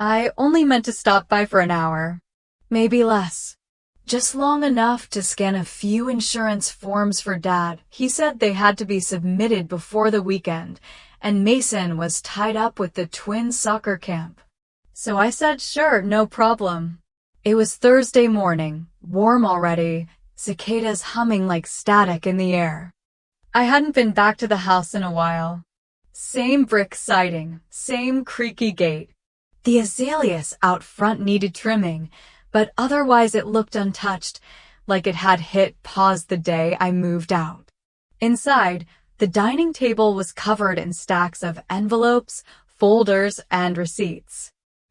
I only meant to stop by for an hour. Maybe less. Just long enough to scan a few insurance forms for Dad. He said they had to be submitted before the weekend, and Mason was tied up with the twin soccer camp. So I said sure, no problem. It was Thursday morning, warm already, cicadas humming like static in the air. I hadn't been back to the house in a while. Same brick siding, same creaky gate. The azaleas out front needed trimming, but otherwise it looked untouched, like it had hit pause the day I moved out. Inside, the dining table was covered in stacks of envelopes, folders, and receipts.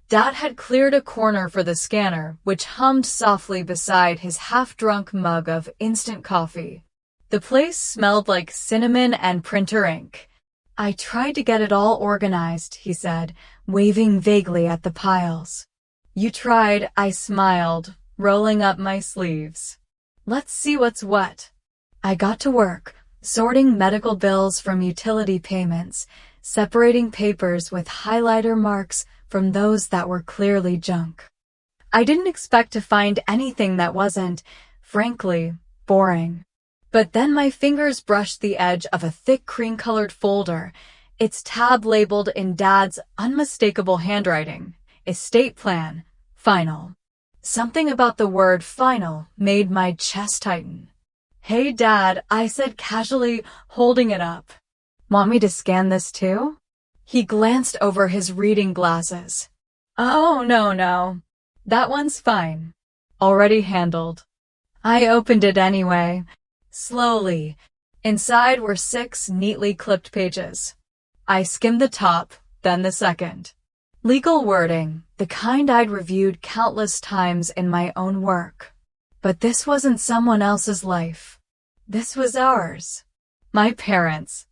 Dad had cleared a corner for the scanner, which hummed softly beside his half-drunk mug of instant coffee. The place smelled like cinnamon and printer ink. I tried to get it all organized, he said, waving vaguely at the piles. You tried, I smiled, rolling up my sleeves. Let's see what's what. I got to work, sorting medical bills from utility payments, separating papers with highlighter marks from those that were clearly junk. I didn't expect to find anything that wasn't, frankly, boring. But then my fingers brushed the edge of a thick cream-colored folder, its tab labeled in Dad's unmistakable handwriting, estate plan, final. Something about the word final made my chest tighten. Hey Dad, I said casually, holding it up. Want me to scan this too? He glanced over his reading glasses. Oh, no. That one's fine. Already handled. I opened it anyway. Slowly. Inside were 6 neatly clipped pages. I skimmed the top, then the second. Legal wording, the kind I'd reviewed countless times in my own work. But this wasn't someone else's life. This was ours. My parents.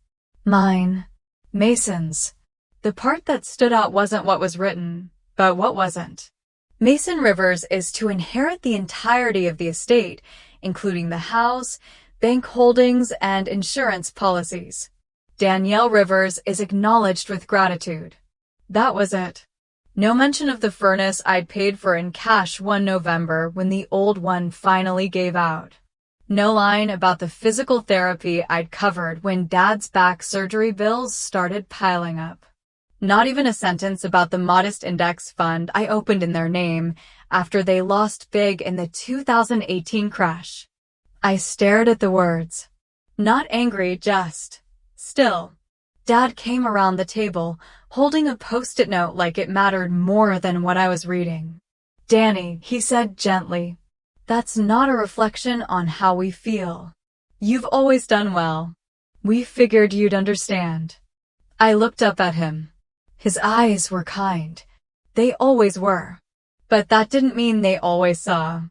Mine. Mason's. The part that stood out wasn't what was written, but what wasn't. Mason Rivers is to inherit the entirety of the estate, including the house, bank holdings, and insurance policies. Danielle Rivers is acknowledged with gratitude. That was it. No mention of the furnace I'd paid for in cash one November when the old one finally gave out. No line about the physical therapy I'd covered when Dad's back surgery bills started piling up. Not even a sentence about the modest index fund I opened in their name after they lost big in the 2018 crash. I stared at the words. Not angry, just still. Dad came around the table, holding a post-it note like it mattered more than what I was reading. Danny, he said gently, that's not a reflection on how we feel. You've always done well. We figured you'd understand. I looked up at him. His eyes were kind. They always were. But that didn't mean they always saw.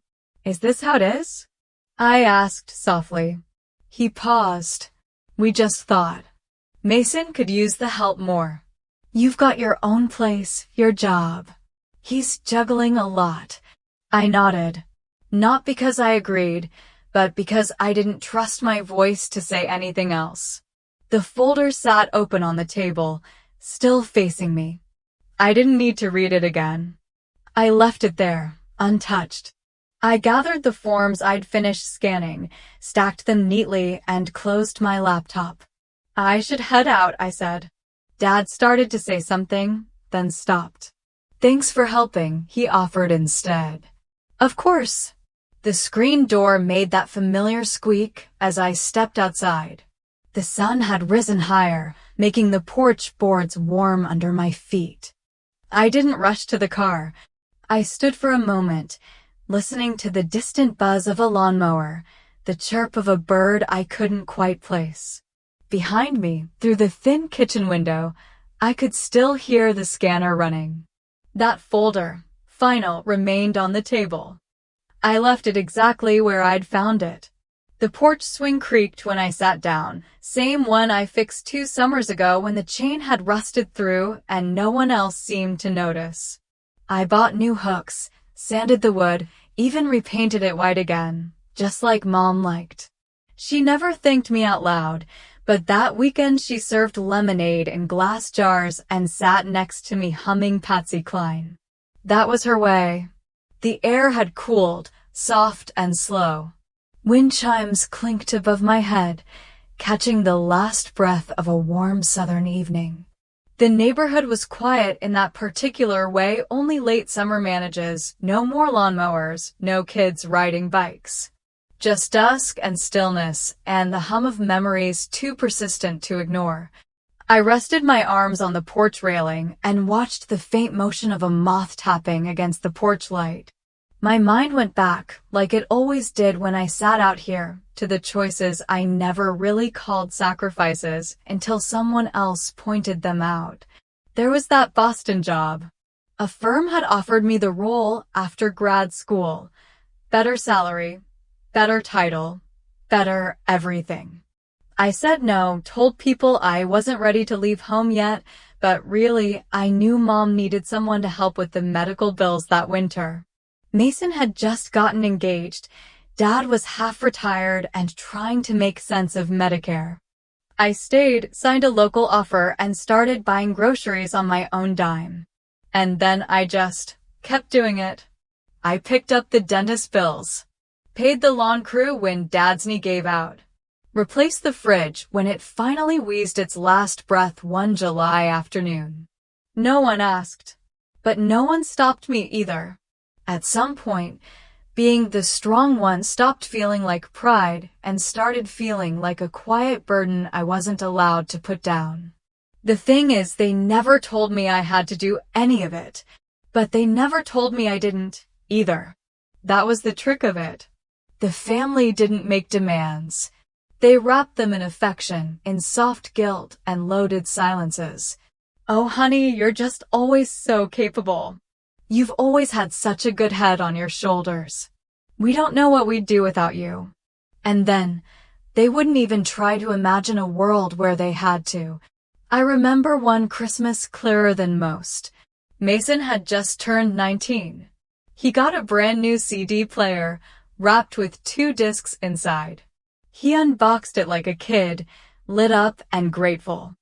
Is this how it is? I asked softly. He paused. We just thought. Mason could use the help more. You've got your own place, your job. He's juggling a lot. I nodded. Not because I agreed, but because I didn't trust my voice to say anything else. The folder sat open on the table, still facing me. I didn't need to read it again. I left it there, untouched. I gathered the forms I'd finished scanning, stacked them neatly, and closed my laptop. I should head out, I said. Dad started to say something, then stopped. Thanks for helping, he offered instead. Of course. The screen door made that familiar squeak as I stepped outside. The sun had risen higher, making the porch boards warm under my feet. I didn't rush to the car. I stood for a moment, listening to the distant buzz of a lawnmower, the chirp of a bird I couldn't quite place. Behind me, through the thin kitchen window, I could still hear the scanner running. That folder, final, remained on the table. I left it exactly where I'd found it. The porch swing creaked when I sat down, same one I fixed 2 summers ago when the chain had rusted through and no one else seemed to notice. I bought new hooks, sanded the wood, even repainted it white again, just like Mom liked. She never thanked me out loud, but that weekend she served lemonade in glass jars and sat next to me humming Patsy Cline. That was her way. The air had cooled, soft and slow. Wind chimes clinked above my head, catching the last breath of a warm southern evening. The neighborhood was quiet in that particular way only late summer manages. No more lawnmowers, no kids riding bikes. Just dusk and stillness, and the hum of memories too persistent to ignore. I rested my arms on the porch railing and watched the faint motion of a moth tapping against the porch light. My mind went back, like it always did when I sat out here, to the choices I never really called sacrifices until someone else pointed them out. There was that Boston job. A firm had offered me the role after grad school. Better salary, better title, better everything. I said no, told people I wasn't ready to leave home yet, but really, I knew Mom needed someone to help with the medical bills that winter. Mason had just gotten engaged. Dad was half retired and trying to make sense of Medicare. I stayed, signed a local offer, and started buying groceries on my own dime. And then I just kept doing it. I picked up the dentist bills, paid the lawn crew when Dad's knee gave out, replaced the fridge when it finally wheezed its last breath one July afternoon. No one asked, but no one stopped me either. At some point, being the strong one stopped feeling like pride and started feeling like a quiet burden I wasn't allowed to put down. The thing is, they never told me I had to do any of it, but they never told me I didn't, either. That was the trick of it. The family didn't make demands. They wrapped them in affection, in soft guilt and loaded silences. Oh honey, you're just always so capable. You've always had such a good head on your shoulders. We don't know what we'd do without you. And then, they wouldn't even try to imagine a world where they had to. I remember one Christmas clearer than most. Mason had just turned 19. He got a brand new CD player, wrapped with 2 discs inside. He unboxed it like a kid, lit up and grateful.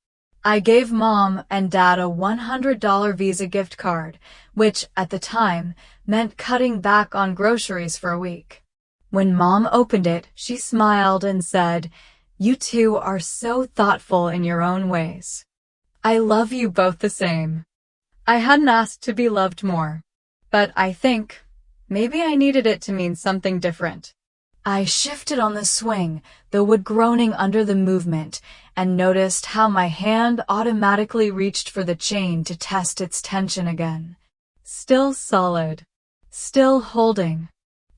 I gave Mom and Dad a $100 Visa gift card, which, at the time, meant cutting back on groceries for a week. When Mom opened it, she smiled and said, "You two are so thoughtful in your own ways. I love you both the same." I hadn't asked to be loved more, but I think maybe I needed it to mean something different. I shifted on the swing, the wood groaning under the movement, and noticed how my hand automatically reached for the chain to test its tension again. Still solid. Still holding.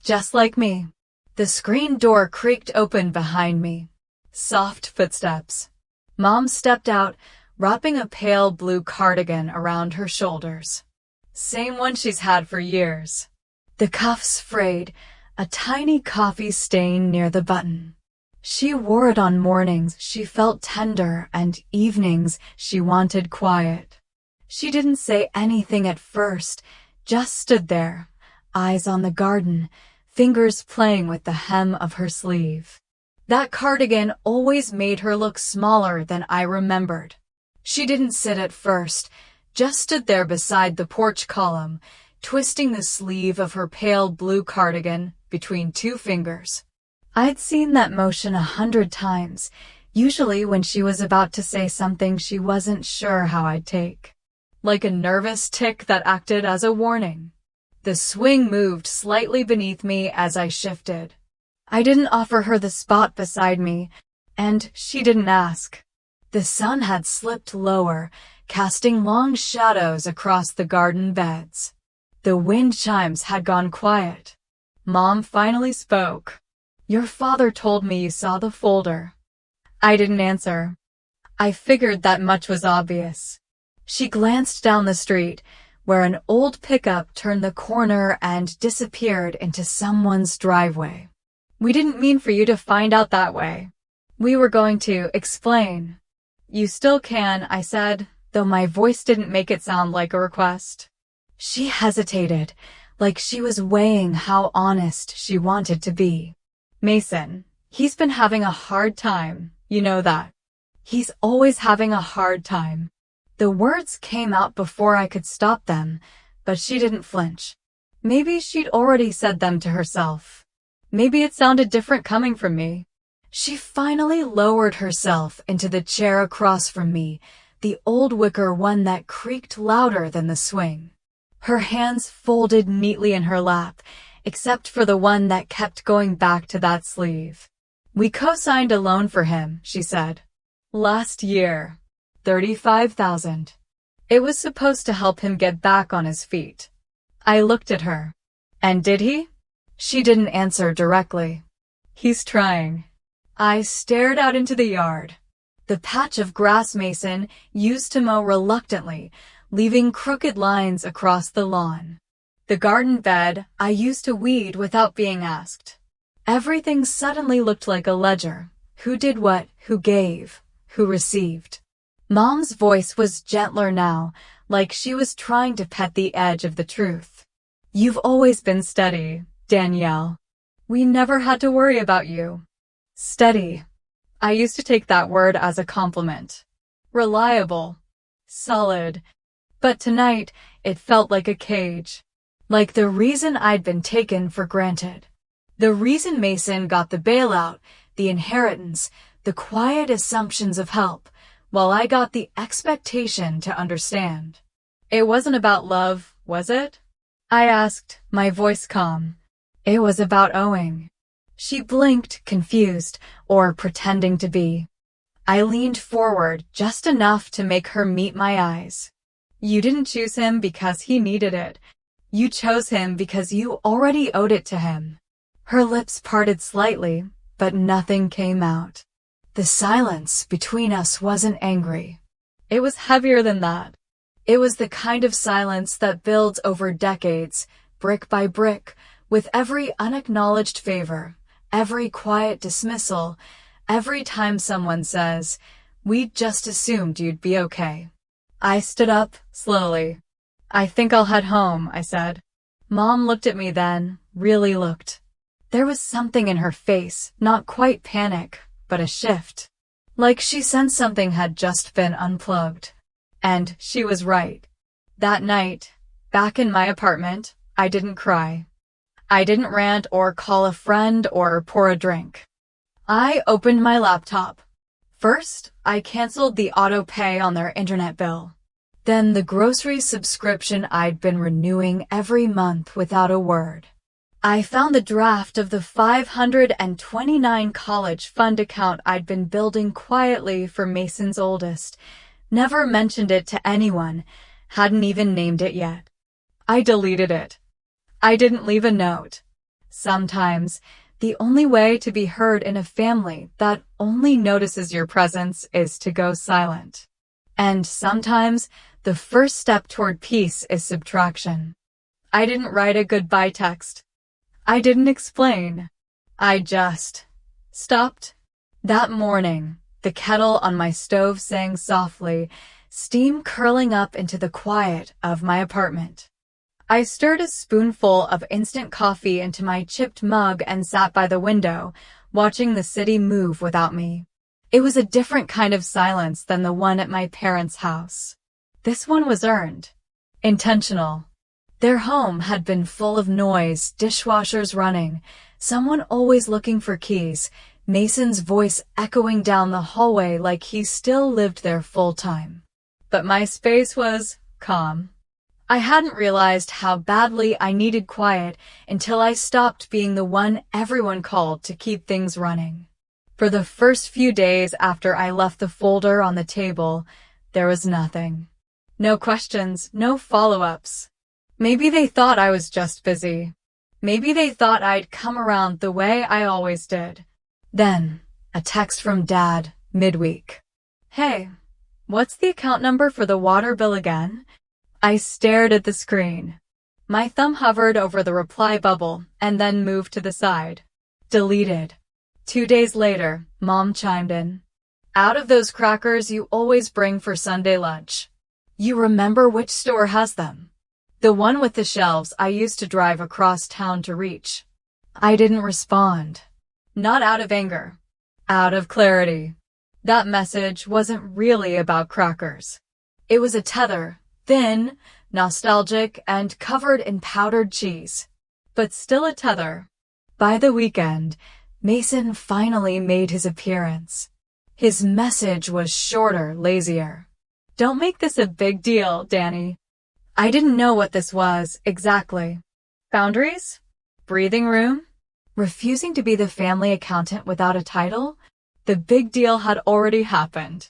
Just like me. The screen door creaked open behind me. Soft footsteps. Mom stepped out, wrapping a pale blue cardigan around her shoulders. Same one she's had for years. The cuffs frayed, a tiny coffee stain near the button. She wore it on mornings she felt tender and evenings she wanted quiet. She didn't say anything at first, just stood there, eyes on the garden, fingers playing with the hem of her sleeve. That cardigan always made her look smaller than I remembered. She didn't sit at first, just stood there beside the porch column, twisting the sleeve of her pale blue cardigan between 2 fingers. I'd seen that motion 100 times, usually when she was about to say something she wasn't sure how I'd take. Like a nervous tick that acted as a warning. The swing moved slightly beneath me as I shifted. I didn't offer her the spot beside me, and she didn't ask. The sun had slipped lower, casting long shadows across the garden beds. The wind chimes had gone quiet. Mom finally spoke. "Your father told me you saw the folder." I didn't answer. I figured that much was obvious. She glanced down the street, where an old pickup turned the corner and disappeared into someone's driveway. "We didn't mean for you to find out that way. We were going to explain." "You still can," I said, though my voice didn't make it sound like a request. She hesitated, like she was weighing how honest she wanted to be. "Mason, he's been having a hard time, you know that. He's always having a hard time." The words came out before I could stop them, But she didn't flinch. Maybe she'd already said them to herself. Maybe it sounded different coming from me. She finally lowered herself into the chair across from me, the old wicker one that creaked louder than the swing. Her hands folded neatly in her lap, except for the one that kept going back to that sleeve. "We co-signed a loan for him," she said. "Last year. 35,000. It was supposed to help him get back on his feet." I looked at her. "And did he?" She didn't answer directly. "He's trying." I stared out into the yard. The patch of grass Mason used to mow reluctantly, leaving crooked lines across the lawn. The garden bed I used to weed without being asked. Everything suddenly looked like a ledger. Who did what, who gave, who received. Mom's voice was gentler now, like she was trying to pet the edge of the truth. "You've always been steady, Danielle. We never had to worry about you." Steady. I used to take that word as a compliment. Reliable. Solid. But tonight, it felt like a cage. Like the reason I'd been taken for granted. The reason Mason got the bailout, the inheritance, the quiet assumptions of help, while I got the expectation to understand. "It wasn't about love, was it?" I asked, my voice calm. "It was about owing." She blinked, confused, or pretending to be. I leaned forward just enough to make her meet my eyes. "You didn't choose him because he needed it. You chose him because you already owed it to him." Her lips parted slightly, but nothing came out. The silence between us wasn't angry. It was heavier than that. It was the kind of silence that builds over decades, brick by brick, with every unacknowledged favor, every quiet dismissal, every time someone says, "We just assumed you'd be okay." I stood up, slowly. "I think I'll head home," I said. Mom looked at me then, really looked. There was something in her face, not quite panic, but a shift. Like she sensed something had just been unplugged. And she was right. That night, back in my apartment, I didn't cry. I didn't rant or call a friend or pour a drink. I opened my laptop. First, I canceled the auto pay on their internet bill. Then the grocery subscription I'd been renewing every month without a word. I found the draft of the $529 college fund account I'd been building quietly for Mason's oldest. Never mentioned it to anyone, hadn't even named it yet. I deleted it. I didn't leave a note. Sometimes, the only way to be heard in a family that only notices your presence is to go silent. And sometimes, the first step toward peace is subtraction. I didn't write a goodbye text. I didn't explain. I just stopped. That morning, the kettle on my stove sang softly, steam curling up into the quiet of my apartment. I stirred a spoonful of instant coffee into my chipped mug and sat by the window, watching the city move without me. It was a different kind of silence than the one at my parents' house. This one was earned. Intentional. Their home had been full of noise, dishwashers running, someone always looking for keys, Mason's voice echoing down the hallway like he still lived there full-time. But my space was calm. I hadn't realized how badly I needed quiet until I stopped being the one everyone called to keep things running. For the first few days after I left the folder on the table, there was nothing. No questions, no follow-ups. Maybe they thought I was just busy. Maybe they thought I'd come around the way I always did. Then, a text from Dad, midweek. "Hey, what's the account number for the water bill again?" I stared at the screen. My thumb hovered over the reply bubble and then moved to the side. Deleted. 2 days later, Mom chimed in. "Out of those crackers you always bring for Sunday lunch. You remember which store has them? The one with the shelves I used to drive across town to reach." I didn't respond. Not out of anger. Out of clarity. That message wasn't really about crackers. It was a tether, thin, nostalgic, and covered in powdered cheese. But still a tether. By the weekend, Mason finally made his appearance. His message was shorter, lazier. "Don't make this a big deal, Danny." I didn't know what this was, exactly. Boundaries? Breathing room? Refusing to be the family accountant without a title? The big deal had already happened.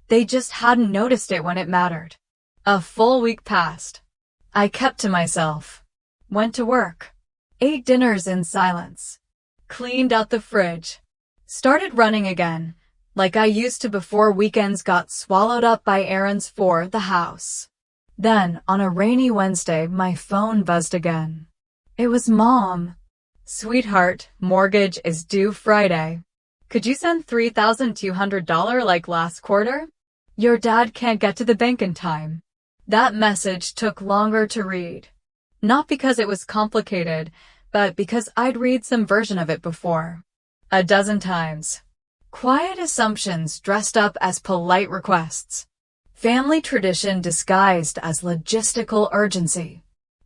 They just hadn't noticed it when it mattered. A full week passed. I kept to myself. Went to work. Ate dinners in silence. Cleaned out the fridge. Started running again, like I used to before weekends got swallowed up by errands for the house. Then, on a rainy Wednesday, my phone buzzed again. It was Mom. "Sweetheart, mortgage is due Friday. Could you send $3,200 like last quarter? Your dad can't get to the bank in time." That message took longer to read. Not because it was complicated, but because I'd read some version of it before. A dozen times. Quiet assumptions dressed up as polite requests. Family tradition disguised as logistical urgency.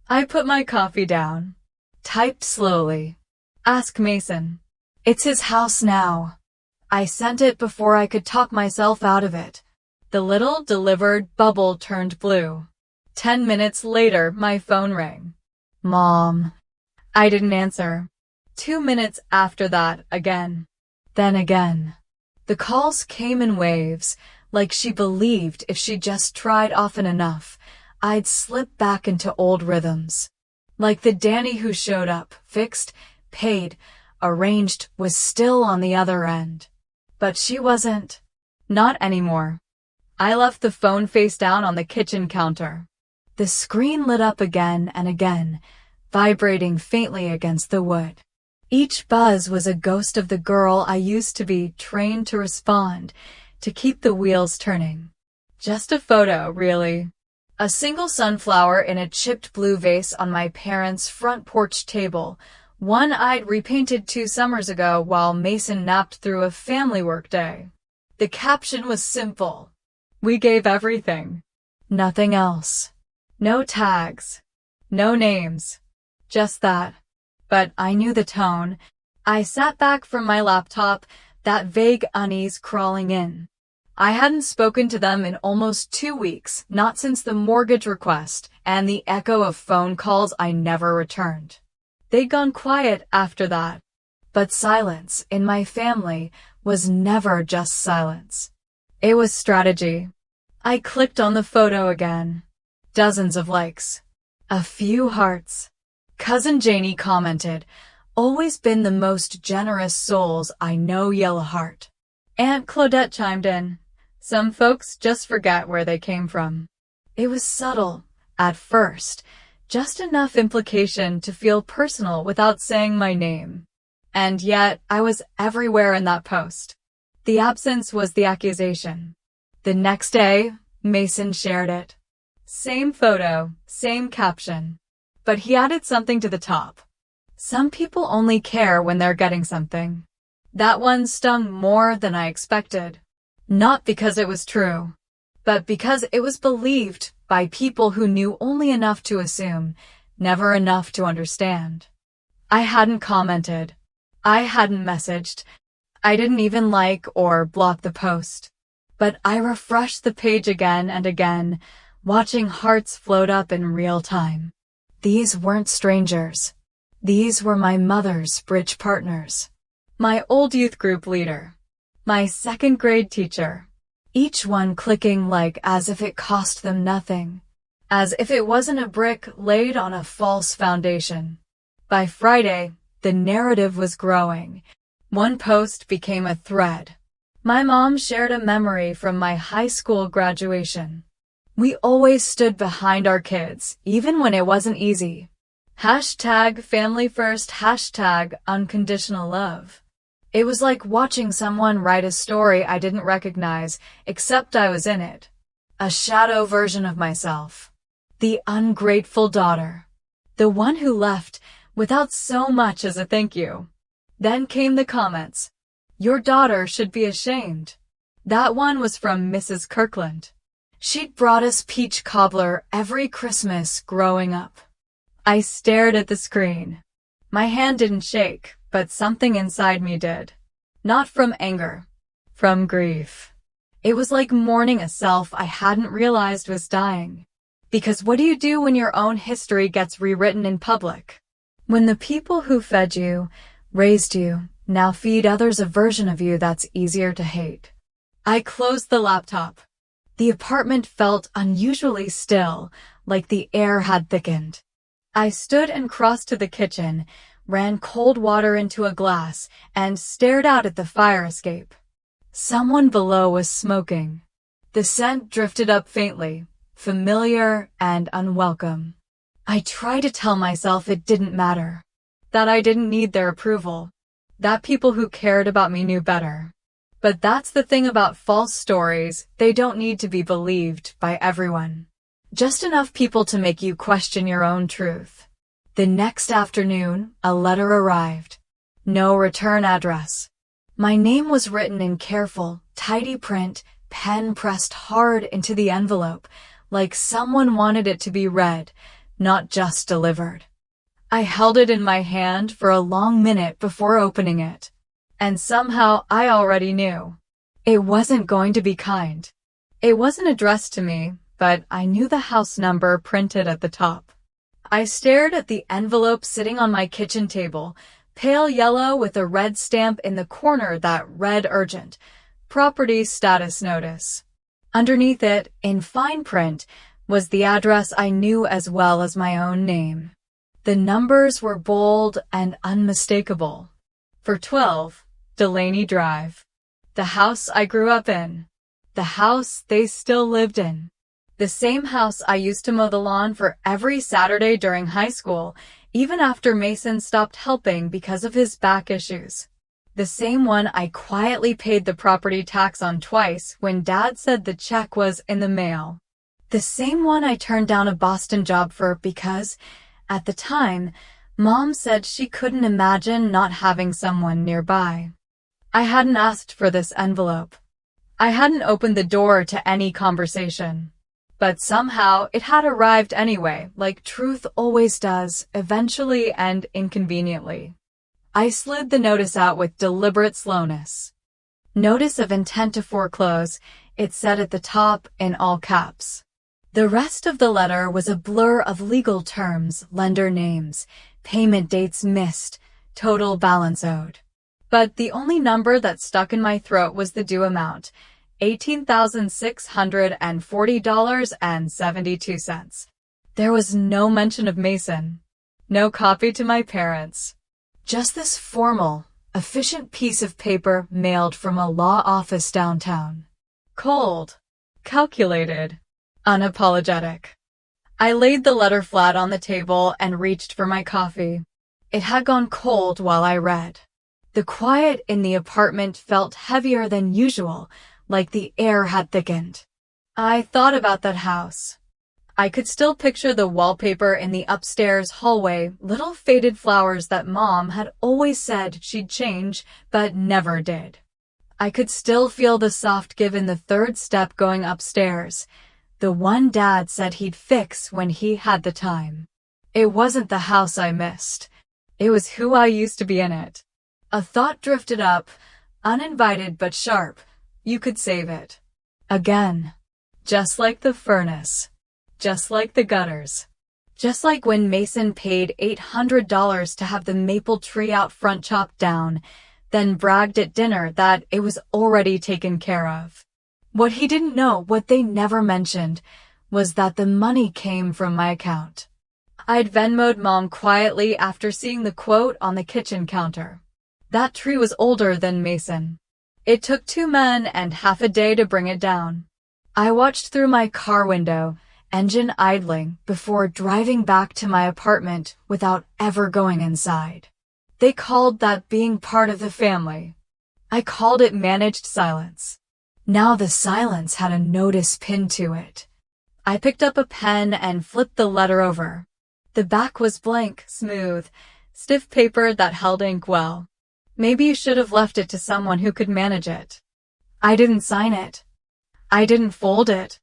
I put my coffee down. Typed slowly. "Ask Mason. It's his house now." I sent it before I could talk myself out of it. The little delivered bubble turned blue. 10 minutes later, my phone rang. "Mom." I didn't answer. 2 minutes after that, again. Then again. The calls came in waves, like she believed if she just tried often enough, I'd slip back into old rhythms. Like the Danny who showed up, fixed, paid, arranged, was still on the other end. But she wasn't. Not anymore. I left the phone face down on the kitchen counter. The screen lit up again and again, vibrating faintly against the wood. Each buzz was a ghost of the girl I used to be, trained to respond, to keep the wheels turning. Just a photo, really. A single sunflower in a chipped blue vase on my parents' front porch table, one I'd repainted 2 summers ago while Mason napped through a family work day. The caption was simple. "We gave everything." Nothing else. No tags. No names. Just that. But I knew the tone. I sat back from my laptop, that vague unease crawling in. I hadn't spoken to them in almost 2 weeks, not since the mortgage request and the echo of phone calls I never returned. They'd gone quiet after that. But silence in my family was never just silence. It was strategy. I clicked on the photo again. Dozens of likes. A few hearts. Cousin Janie commented, "Always been the most generous souls I know, yellow heart." Aunt Claudette chimed in. Some folks just forget where they came from. It was subtle, at first, just enough implication to feel personal without saying my name. And yet, I was everywhere in that post. The absence was the accusation. The next day, Mason shared it. Same photo, same caption. But he added something to the top. "Some people only care when they're getting something." That one stung more than I expected. Not because it was true, but because it was believed by people who knew only enough to assume, never enough to understand. I hadn't commented. I hadn't messaged. I didn't even like or block the post. But I refreshed the page again and again, watching hearts float up in real time. These weren't strangers. These were my mother's bridge partners. My old youth group leader. My 2nd grade teacher. Each one clicking like as if it cost them nothing. As if it wasn't a brick laid on a false foundation. By Friday, the narrative was growing. One post became a thread. My mom shared a memory from my high school graduation. "We always stood behind our kids, even when it wasn't easy. Hashtag family first, hashtag unconditional love." It was like watching someone write a story I didn't recognize, except I was in it. A shadow version of myself. The ungrateful daughter. The one who left without so much as a thank you. Then came the comments. "Your daughter should be ashamed." That one was from Mrs. Kirkland. She'd brought us peach cobbler every Christmas growing up. I stared at the screen. My hand didn't shake, but something inside me did. Not from anger, from grief. It was like mourning a self I hadn't realized was dying. Because what do you do when your own history gets rewritten in public? When the people who fed you, raised you, now feed others a version of you that's easier to hate. I closed the laptop. The apartment felt unusually still, like the air had thickened. I stood and crossed to the kitchen, ran cold water into a glass, and stared out at the fire escape. Someone below was smoking. The scent drifted up faintly, familiar and unwelcome. I tried to tell myself it didn't matter, that I didn't need their approval, that people who cared about me knew better. But that's the thing about false stories, they don't need to be believed by everyone. Just enough people to make you question your own truth. The next afternoon, a letter arrived. No return address. My name was written in careful, tidy print, pen pressed hard into the envelope, like someone wanted it to be read, not just delivered. I held it in my hand for a long minute before opening it. And somehow I already knew. It wasn't going to be kind. It wasn't addressed to me, but I knew the house number printed at the top. I stared at the envelope sitting on my kitchen table, pale yellow with a red stamp in the corner that read urgent, property status notice. Underneath it, in fine print, was the address I knew as well as my own name. The numbers were bold and unmistakable. For 12, Delaney Drive. The house I grew up in. The house they still lived in. The same house I used to mow the lawn for every Saturday during high school, even after Mason stopped helping because of his back issues. The same one I quietly paid the property tax on twice when Dad said the check was in the mail. The same one I turned down a Boston job for because, at the time, Mom said she couldn't imagine not having someone nearby. I hadn't asked for this envelope. I hadn't opened the door to any conversation. But somehow it had arrived anyway, like truth always does, eventually and inconveniently. I slid the notice out with deliberate slowness. Notice of intent to foreclose, it said at the top in all caps. The rest of the letter was a blur of legal terms, lender names, payment dates missed, total balance owed. But the only number that stuck in my throat was the due amount, $18,640.72. There was no mention of Mason. No copy to my parents. Just this formal, efficient piece of paper mailed from a law office downtown. Cold. Calculated. Unapologetic. I laid the letter flat on the table and reached for my coffee. It had gone cold while I read. The quiet in the apartment felt heavier than usual, like the air had thickened. I thought about that house. I could still picture the wallpaper in the upstairs hallway, little faded flowers that Mom had always said she'd change, but never did. I could still feel the soft give in the third step going upstairs, the one Dad said he'd fix when he had the time. It wasn't the house I missed. It was who I used to be in it. A thought drifted up, uninvited but sharp. You could save it. Again. Just like the furnace. Just like the gutters. Just like when Mason paid $800 to have the maple tree out front chopped down, then bragged at dinner that it was already taken care of. What he didn't know, what they never mentioned, was that the money came from my account. I'd Venmo'd Mom quietly after seeing the quote on the kitchen counter. That tree was older than Mason. It took 2 men and half a day to bring it down. I watched through my car window, engine idling, before driving back to my apartment without ever going inside. They called that being part of the family. I called it managed silence. Now the silence had a notice pinned to it. I picked up a pen and flipped the letter over. The back was blank, smooth, stiff paper that held ink well. Maybe you should have left it to someone who could manage it. I didn't sign it. I didn't fold it.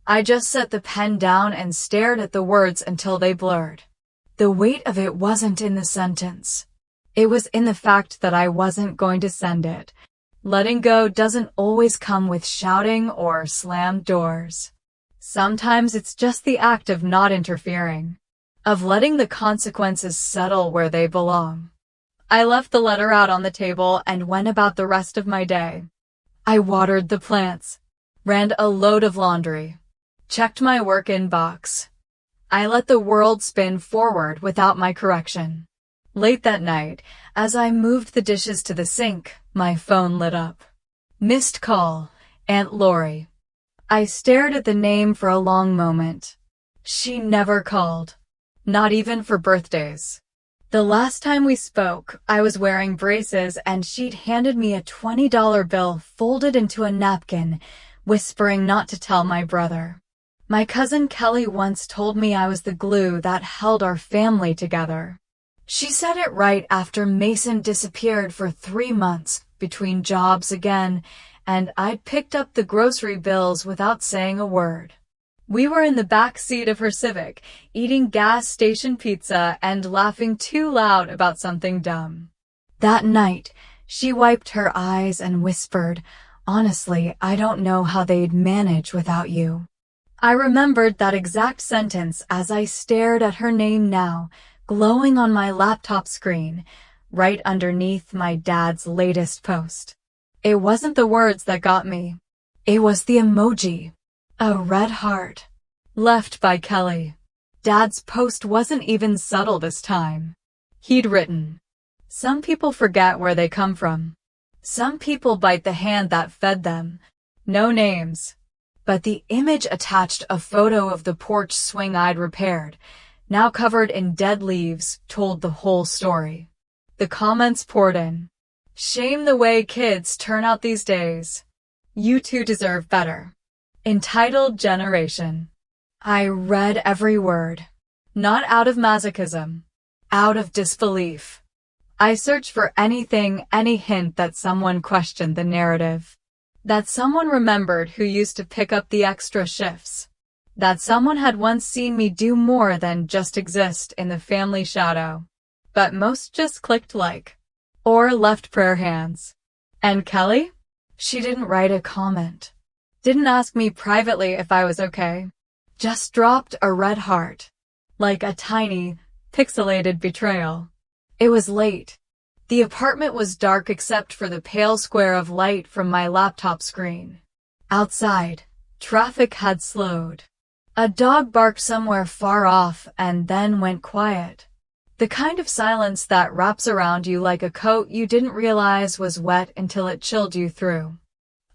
I just set the pen down and stared at the words until they blurred. The weight of it wasn't in the sentence. It was in the fact that I wasn't going to send it. Letting go doesn't always come with shouting or slammed doors. Sometimes it's just the act of not interfering, of letting the consequences settle where they belong. I left the letter out on the table and went about the rest of my day. I watered the plants, ran a load of laundry, checked my work inbox. I let the world spin forward without my correction. Late that night, as I moved the dishes to the sink, my phone lit up. Missed call, Aunt Lori. I stared at the name for a long moment. She never called. Not even for birthdays. The last time we spoke, I was wearing braces and she'd handed me a $20 bill folded into a napkin, whispering not to tell my brother. My cousin Kelly once told me I was the glue that held our family together. She said it right after Mason disappeared for 3 months, between jobs again, and I'd picked up the grocery bills without saying a word. We were in the back seat of her Civic, eating gas station pizza and laughing too loud about something dumb. That night, she wiped her eyes and whispered, "Honestly, I don't know how they'd manage without you." I remembered that exact sentence as I stared at her name now, glowing on my laptop screen, right underneath my dad's latest post. It wasn't the words that got me. It was the emoji. A red heart. Left by Kelly. Dad's post wasn't even subtle this time. He'd written, "Some people forget where they come from. Some people bite the hand that fed them." No names. But the image attached a photo of the porch swing I'd repaired, now covered in dead leaves, told the whole story. The comments poured in. "Shame the way kids turn out these days. You two deserve better." Entitled Generation. I read every word. Not out of masochism. Out of disbelief. I searched for anything, any hint that someone questioned the narrative. That someone remembered who used to pick up the extra shifts. That someone had once seen me do more than just exist in the family shadow. But most just clicked like. Or left prayer hands. And Kelly? She didn't write a comment. Didn't ask me privately if I was okay. Just dropped a red heart. Like a tiny, pixelated betrayal. It was late. The apartment was dark except for the pale square of light from my laptop screen. Outside, traffic had slowed. A dog barked somewhere far off and then went quiet. The kind of silence that wraps around you like a coat you didn't realize was wet until it chilled you through.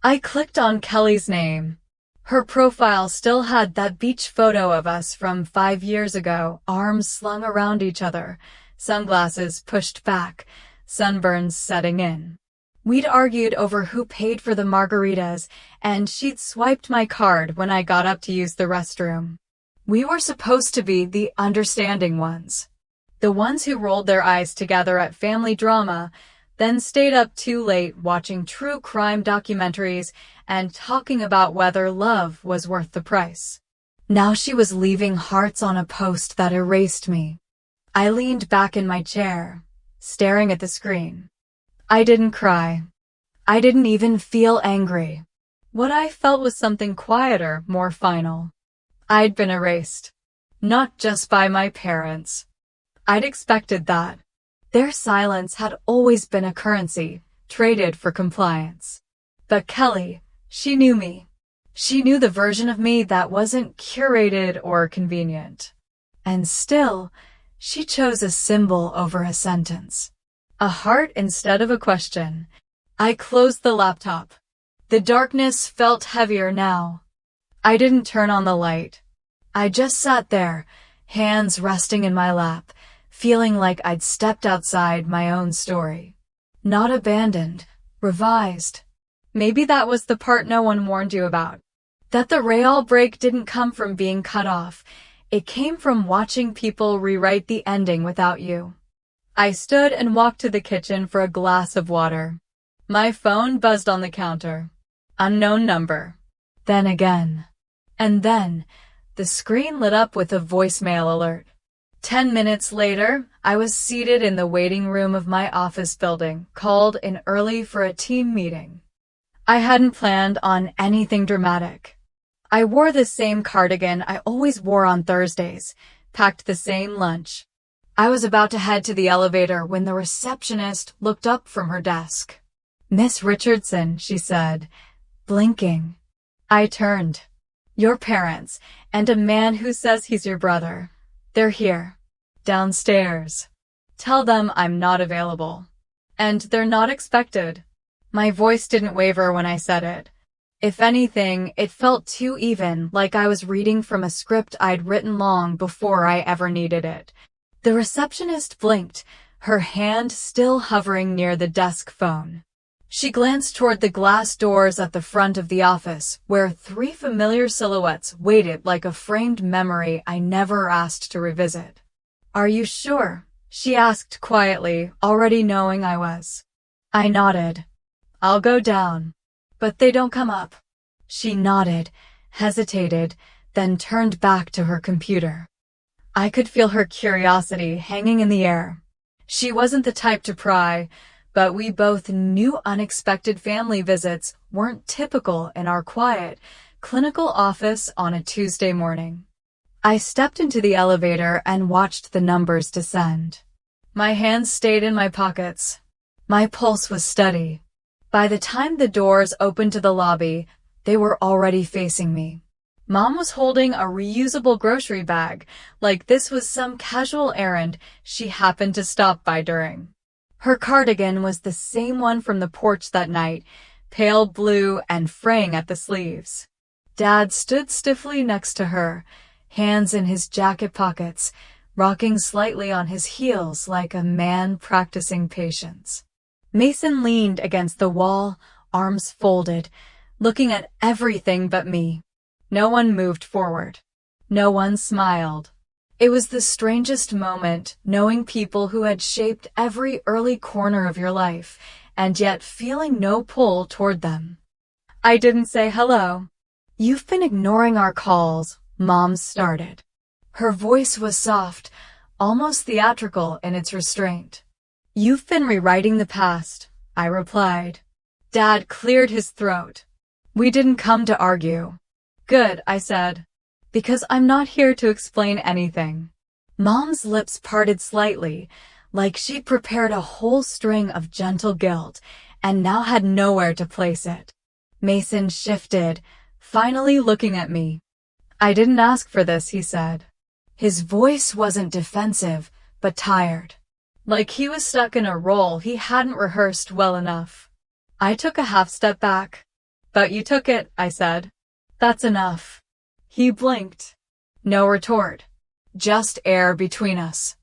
I clicked on Kelly's name. Her profile still had that beach photo of us from 5 years ago, arms slung around each other, sunglasses pushed back, sunburns setting in. We'd argued over who paid for the margaritas, and she'd swiped my card when I got up to use the restroom. We were supposed to be the understanding ones. The ones who rolled their eyes together at family drama, then stayed up too late watching true crime documentaries and talking about whether love was worth the price. Now she was leaving hearts on a post that erased me. I leaned back in my chair, staring at the screen. I didn't cry. I didn't even feel angry. What I felt was something quieter, more final. I'd been erased. Not just by my parents. I'd expected that. Their silence had always been a currency, traded for compliance. But Kelly, she knew me. She knew the version of me that wasn't curated or convenient. And still, she chose a symbol over a sentence. A heart instead of a question. I closed the laptop. The darkness felt heavier now. I didn't turn on the light. I just sat there, hands resting in my lap, feeling like I'd stepped outside my own story. Not abandoned, revised. Maybe that was the part no one warned you about. That the rail break didn't come from being cut off. It came from watching people rewrite the ending without you. I stood and walked to the kitchen for a glass of water. My phone buzzed on the counter. Unknown number. Then again. And then, the screen lit up with a voicemail alert. 10 minutes later, I was seated in the waiting room of my office building, called in early for a team meeting. I hadn't planned on anything dramatic. I wore the same cardigan I always wore on Thursdays, packed the same lunch. I was about to head to the elevator when the receptionist looked up from her desk. "Miss Richardson," she said, blinking. I turned. "Your parents, and a man who says he's your brother. They're here. Downstairs. Tell them I'm not available. And they're not expected." My voice didn't waver when I said it. If anything, it felt too even, like I was reading from a script I'd written long before I ever needed it. The receptionist blinked, her hand still hovering near the desk phone. She glanced toward the glass doors at the front of the office, where 3 familiar silhouettes waited like a framed memory I never asked to revisit. "Are you sure?" she asked quietly, already knowing I was. I nodded. "I'll go down." "But they don't come up." She nodded, hesitated, then turned back to her computer. I could feel her curiosity hanging in the air. She wasn't the type to pry, but we both knew unexpected family visits weren't typical in our quiet, clinical office on a Tuesday morning. I stepped into the elevator and watched the numbers descend. My hands stayed in my pockets. My pulse was steady. By the time the doors opened to the lobby, they were already facing me. Mom was holding a reusable grocery bag, like this was some casual errand she happened to stop by during. Her cardigan was the same one from the porch that night, pale blue and fraying at the sleeves. Dad stood stiffly next to her, hands in his jacket pockets, rocking slightly on his heels like a man practicing patience. Mason leaned against the wall, arms folded, looking at everything but me. No one moved forward. No one smiled. It was the strangest moment, knowing people who had shaped every early corner of your life, and yet feeling no pull toward them. I didn't say hello. "You've been ignoring our calls," Mom started. Her voice was soft, almost theatrical in its restraint. "You've been rewriting the past," I replied. Dad cleared his throat. "We didn't come to argue." "Good," I said, "because I'm not here to explain anything." Mom's lips parted slightly, like she'd prepared a whole string of gentle guilt and now had nowhere to place it. Mason shifted, finally looking at me. "I didn't ask for this," he said. His voice wasn't defensive, but tired. Like he was stuck in a role he hadn't rehearsed well enough. I took a half step back. "But you took it," I said. "That's enough." He blinked. No retort. Just air between us.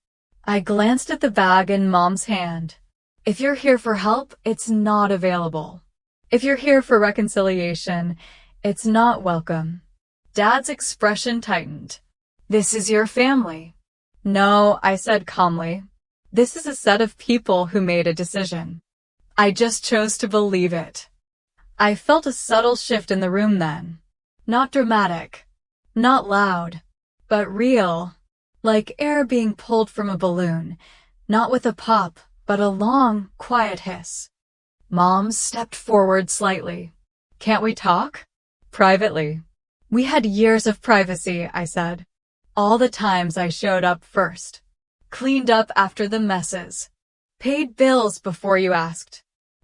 I glanced at the bag in Mom's hand. "If you're here for help, it's not available. If you're here for reconciliation, it's not welcome." Dad's expression tightened. "This is your family." "No," I said calmly. "This is a set of people who made a decision. I just chose to believe it." I felt a subtle shift in the room then. Not dramatic, not loud, but real, like air being pulled from a balloon, not with a pop, but a long, quiet hiss. Mom stepped forward slightly. "Can't we talk?" "Privately." "We had years of privacy," I said. "All the times I showed up first. Cleaned up after the messes. Paid bills before you asked.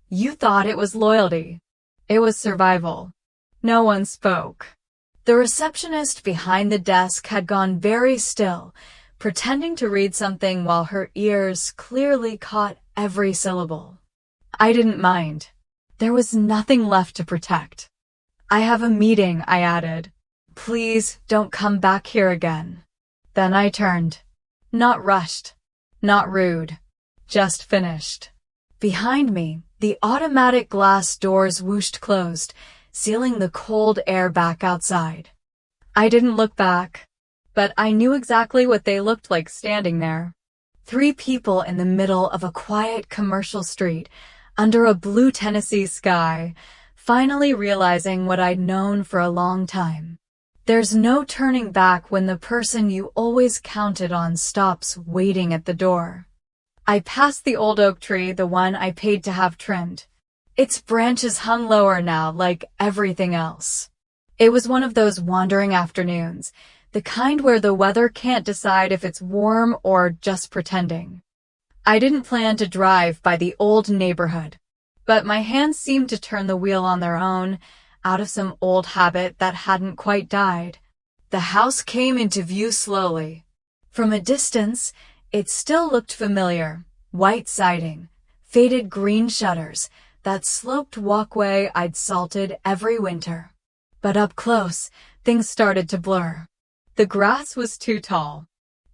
You thought it was loyalty. It was survival." No one spoke. The receptionist behind the desk had gone very still, pretending to read something while her ears clearly caught every syllable. I didn't mind. There was nothing left to protect. "I have a meeting," I added. "Please don't come back here again." Then I turned. Not rushed. Not rude. Just finished. Behind me, the automatic glass doors whooshed closed, sealing the cold air back outside. I didn't look back, but I knew exactly what they looked like standing there. 3 people in the middle of a quiet commercial street, under a blue Tennessee sky, finally realizing what I'd known for a long time. There's no turning back when the person you always counted on stops waiting at the door. I passed the old oak tree, the one I paid to have trimmed. Its branches hung lower now, like everything else. It was one of those wandering afternoons, the kind where the weather can't decide if it's warm or just pretending. I didn't plan to drive by the old neighborhood, but my hands seemed to turn the wheel on their own, out of some old habit that hadn't quite died. The house came into view slowly. From a distance, it still looked familiar. White siding, faded green shutters, that sloped walkway I'd salted every winter. But up close, things started to blur. The grass was too tall.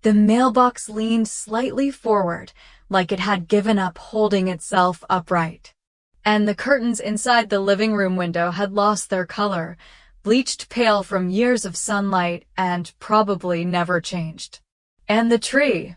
The mailbox leaned slightly forward, like it had given up holding itself upright. And the curtains inside the living room window had lost their color, bleached pale from years of sunlight and probably never changed. And the tree,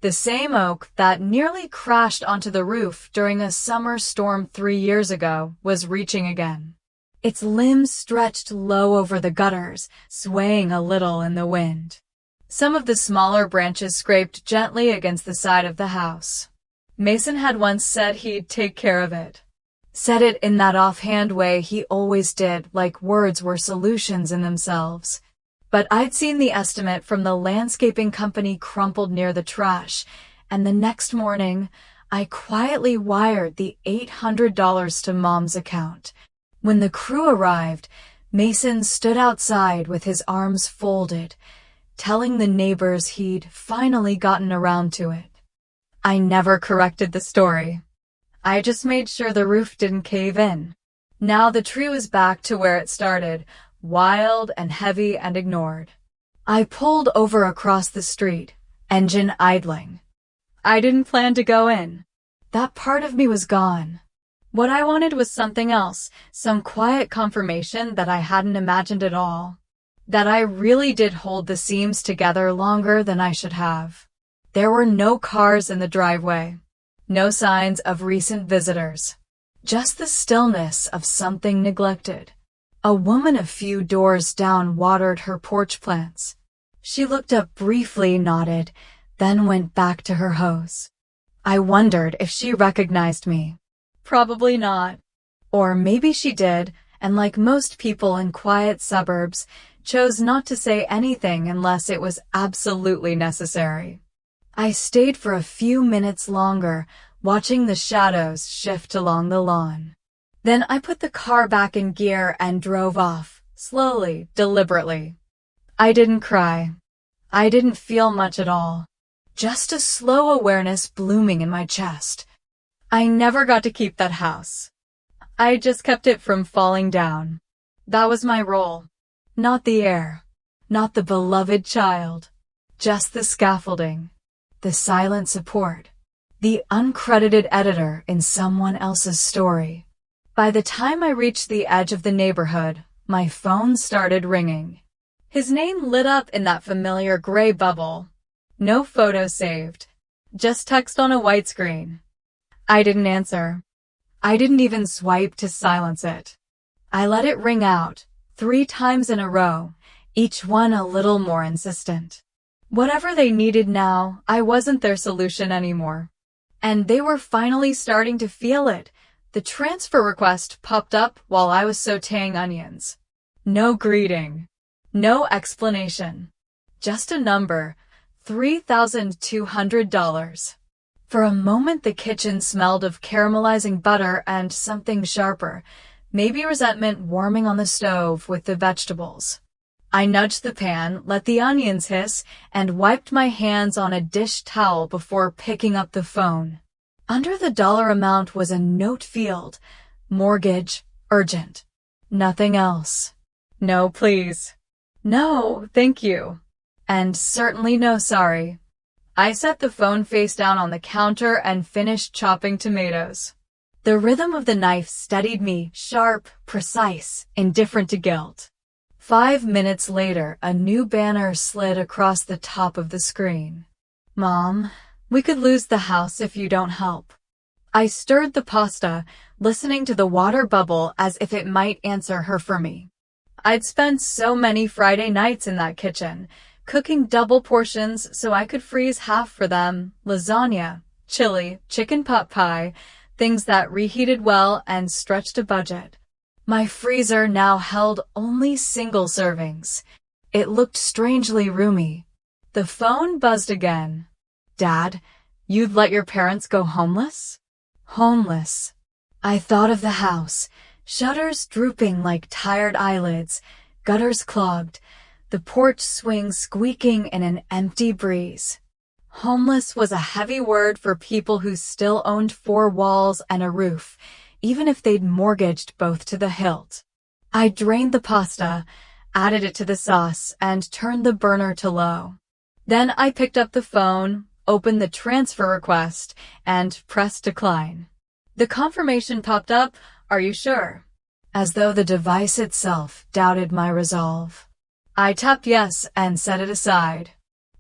the same oak that nearly crashed onto the roof during a summer storm 3 years ago, was reaching again. Its limbs stretched low over the gutters, swaying a little in the wind. Some of the smaller branches scraped gently against the side of the house. Mason had once said he'd take care of it. Said it in that offhand way he always did, like words were solutions in themselves. But I'd seen the estimate from the landscaping company crumpled near the trash, and the next morning, I quietly wired the $800 to Mom's account. When the crew arrived, Mason stood outside with his arms folded, telling the neighbors he'd finally gotten around to it. I never corrected the story. I just made sure the roof didn't cave in. Now the tree was back to where it started, wild and heavy and ignored. I pulled over across the street, engine idling. I didn't plan to go in. That part of me was gone. What I wanted was something else, some quiet confirmation that I hadn't imagined at all. That I really did hold the seams together longer than I should have. There were no cars in the driveway. No signs of recent visitors. Just the stillness of something neglected. A woman a few doors down watered her porch plants. She looked up briefly, nodded, then went back to her hose. I wondered if she recognized me. Probably not. Or maybe she did, and like most people in quiet suburbs, chose not to say anything unless it was absolutely necessary. I stayed for a few minutes longer, watching the shadows shift along the lawn. Then I put the car back in gear and drove off, slowly, deliberately. I didn't cry. I didn't feel much at all. Just a slow awareness blooming in my chest. I never got to keep that house. I just kept it from falling down. That was my role. Not the heir. Not the beloved child. Just the scaffolding. The silent support. The uncredited editor in someone else's story. By the time I reached the edge of the neighborhood, my phone started ringing. His name lit up in that familiar gray bubble. No photo saved. Just text on a white screen. I didn't answer. I didn't even swipe to silence it. I let it ring out, 3 times in a row, each one a little more insistent. Whatever they needed now, I wasn't their solution anymore. And they were finally starting to feel it. The transfer request popped up while I was sautéing onions. No greeting. No explanation. Just a number. $3,200. For a moment the kitchen smelled of caramelizing butter and something sharper, maybe resentment warming on the stove with the vegetables. I nudged the pan, let the onions hiss, and wiped my hands on a dish towel before picking up the phone. Under the dollar amount was a note field. Mortgage, urgent. Nothing else. No, please. No, thank you. And certainly no sorry. I set the phone face down on the counter and finished chopping tomatoes. The rhythm of the knife steadied me, sharp, precise, indifferent to guilt. 5 minutes later, a new banner slid across the top of the screen. Mom, we could lose the house if you don't help. I stirred the pasta, listening to the water bubble as if it might answer her for me. I'd spent so many Friday nights in that kitchen, cooking double portions so I could freeze half for them, lasagna, chili, chicken pot pie, things that reheated well and stretched a budget. My freezer now held only single servings. It looked strangely roomy. The phone buzzed again. Dad, you'd let your parents go homeless? Homeless. I thought of the house, shutters drooping like tired eyelids, gutters clogged, the porch swing squeaking in an empty breeze. Homeless was a heavy word for people who still owned four walls and a roof, even if they'd mortgaged both to the hilt. I drained the pasta, added it to the sauce, and turned the burner to low. Then I picked up the phone, opened the transfer request, and pressed decline. The confirmation popped up, "Are you sure?" As though the device itself doubted my resolve. I tapped yes and set it aside.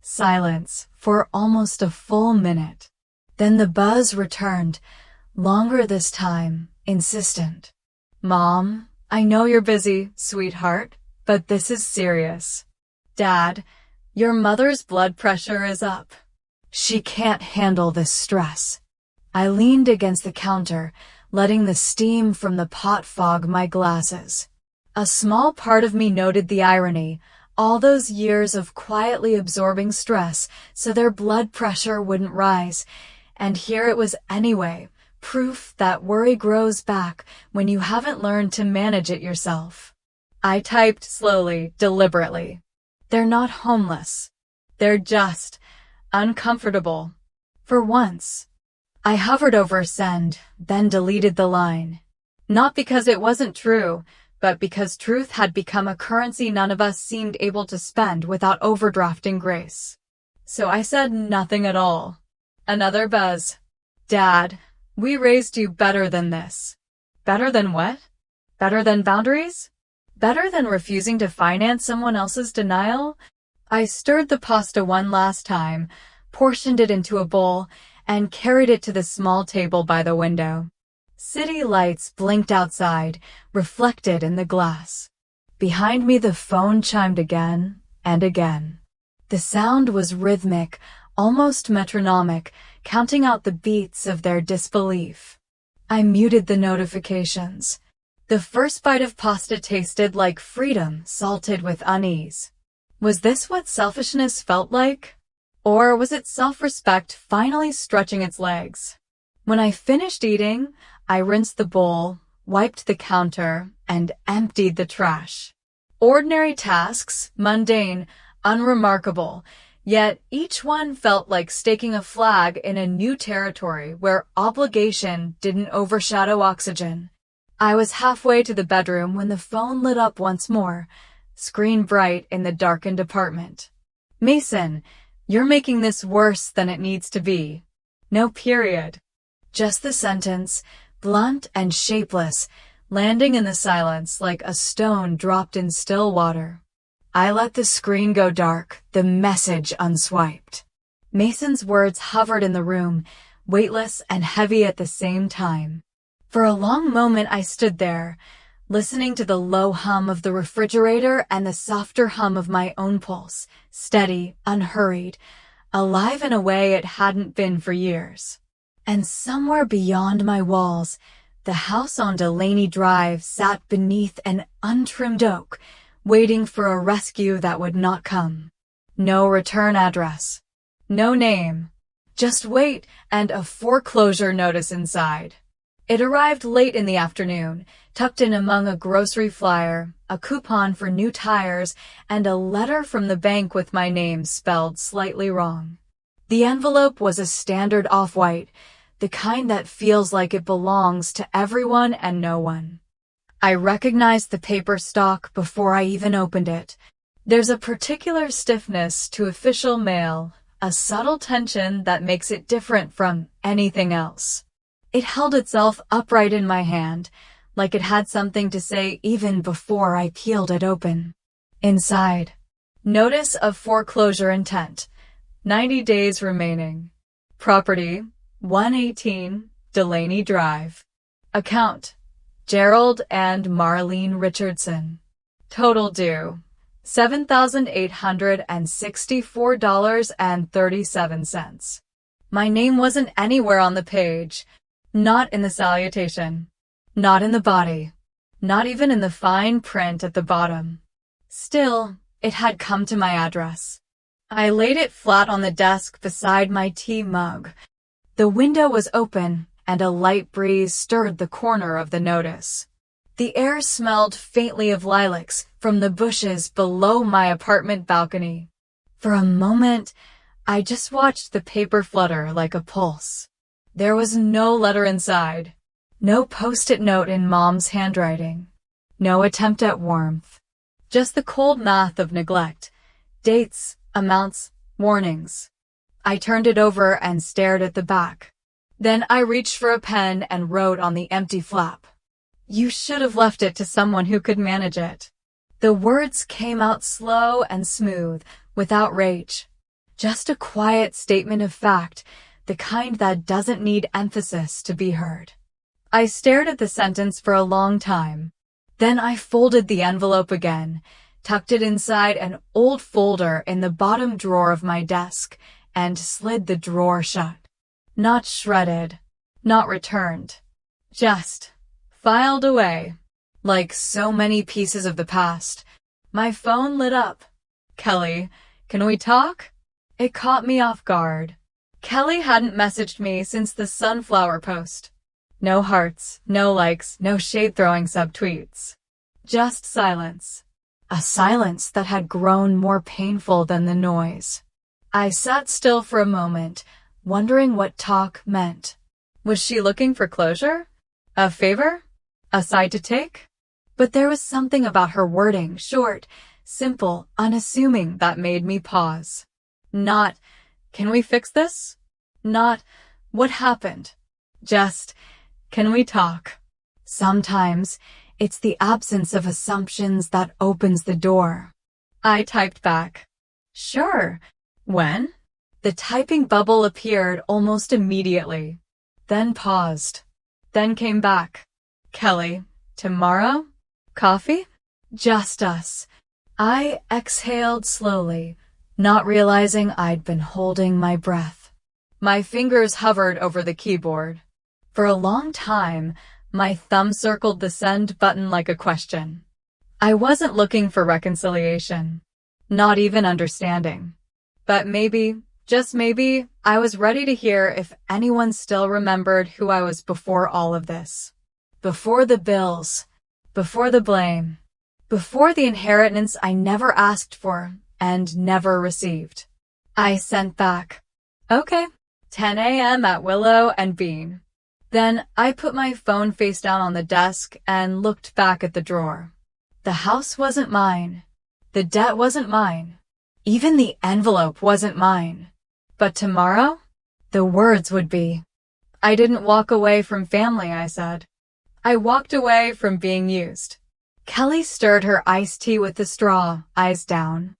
Silence for almost a full minute. Then the buzz returned, longer this time, insistent. "Mom, I know you're busy, sweetheart, but this is serious. Dad, your mother's blood pressure is up. She can't handle this stress." I leaned against the counter, letting the steam from the pot fog my glasses. A small part of me noted the irony, all those years of quietly absorbing stress so their blood pressure wouldn't rise, and here it was anyway, proof that worry grows back when you haven't learned to manage it yourself. I typed slowly, deliberately. They're not homeless. They're just uncomfortable. For once. I hovered over send, then deleted the line. Not because it wasn't true, but because truth had become a currency none of us seemed able to spend without overdrafting grace. So I said nothing at all. Another buzz. "Dad, we raised you better than this." Better than what? Better than boundaries? Better than refusing to finance someone else's denial? I stirred the pasta one last time, portioned it into a bowl, and carried it to the small table by the window. City lights blinked outside, reflected in the glass. Behind me the phone chimed again and again. The sound was rhythmic, almost metronomic, counting out the beats of their disbelief. I muted the notifications. The first bite of pasta tasted like freedom salted with unease. Was this what selfishness felt like? Or was it self-respect finally stretching its legs? When I finished eating, I rinsed the bowl, wiped the counter, and emptied the trash. Ordinary tasks, mundane, unremarkable, yet each one felt like staking a flag in a new territory where obligation didn't overshadow oxygen. I was halfway to the bedroom when the phone lit up once more, screen bright in the darkened apartment. "Mason, you're making this worse than it needs to be." No period. Just the sentence, blunt and shapeless, landing in the silence like a stone dropped in still water. I let the screen go dark, the message unswiped. Mason's words hovered in the room, weightless and heavy at the same time. For a long moment I stood there, listening to the low hum of the refrigerator and the softer hum of my own pulse, steady, unhurried, alive in a way it hadn't been for years. And somewhere beyond my walls, the house on Delaney Drive sat beneath an untrimmed oak, waiting for a rescue that would not come. No return address. No name. Just wait and a foreclosure notice inside. It arrived late in the afternoon, tucked in among a grocery flyer, a coupon for new tires, and a letter from the bank with my name spelled slightly wrong. The envelope was a standard off-white, the kind that feels like it belongs to everyone and no one. I recognized the paper stock before I even opened it. There's a particular stiffness to official mail, a subtle tension that makes it different from anything else. It held itself upright in my hand, like it had something to say even before I peeled it open. Inside, notice of foreclosure intent, 90 days remaining. Property, 118 Delaney Drive. Account, Gerald and Marlene Richardson. Total due, $7,864.37. My name wasn't anywhere on the page. Not in the salutation. Not in the body. Not even in the fine print at the bottom. Still, it had come to my address. I laid it flat on the desk beside my tea mug. The window was open, and a light breeze stirred the corner of the notice. The air smelled faintly of lilacs from the bushes below my apartment balcony. For a moment, I just watched the paper flutter like a pulse. There was no letter inside. No post-it note in Mom's handwriting. No attempt at warmth. Just the cold math of neglect. Dates, amounts, warnings. I turned it over and stared at the back. Then I reached for a pen and wrote on the empty flap. You should have left it to someone who could manage it. The words came out slow and smooth, without rage. Just a quiet statement of fact, the kind that doesn't need emphasis to be heard. I stared at the sentence for a long time. Then I folded the envelope again, tucked it inside an old folder in the bottom drawer of my desk, and slid the drawer shut. Not shredded, not returned. Just filed away. Like so many pieces of the past. My phone lit up. Kelly, can we talk? It caught me off guard. Kelly hadn't messaged me since the sunflower post. No hearts, no likes, no shade-throwing subtweets. Just silence. A silence that had grown more painful than the noise. I sat still for a moment, wondering what talk meant. Was she looking for closure? A favor? A side to take? But there was something about her wording, short, simple, unassuming, that made me pause. Not, can we fix this? Not, what happened? Just, can we talk? Sometimes, it's the absence of assumptions that opens the door. I typed back. Sure. When? The typing bubble appeared almost immediately. Then paused. Then came back. Kelly, tomorrow? Coffee? Just us. I exhaled slowly, not realizing I'd been holding my breath. My fingers hovered over the keyboard. For a long time, my thumb circled the send button like a question. I wasn't looking for reconciliation, not even understanding. But maybe, just maybe, I was ready to hear if anyone still remembered who I was before all of this. Before the bills, before the blame, before the inheritance I never asked for and never received. I sent back, okay, 10 a.m. at Willow and Bean. Then I put my phone face down on the desk and looked back at the drawer. The house wasn't mine. The debt wasn't mine. Even the envelope wasn't mine. But tomorrow, the words would be. I didn't walk away from family, I said. I walked away from being used. Kelly stirred her iced tea with the straw, eyes down.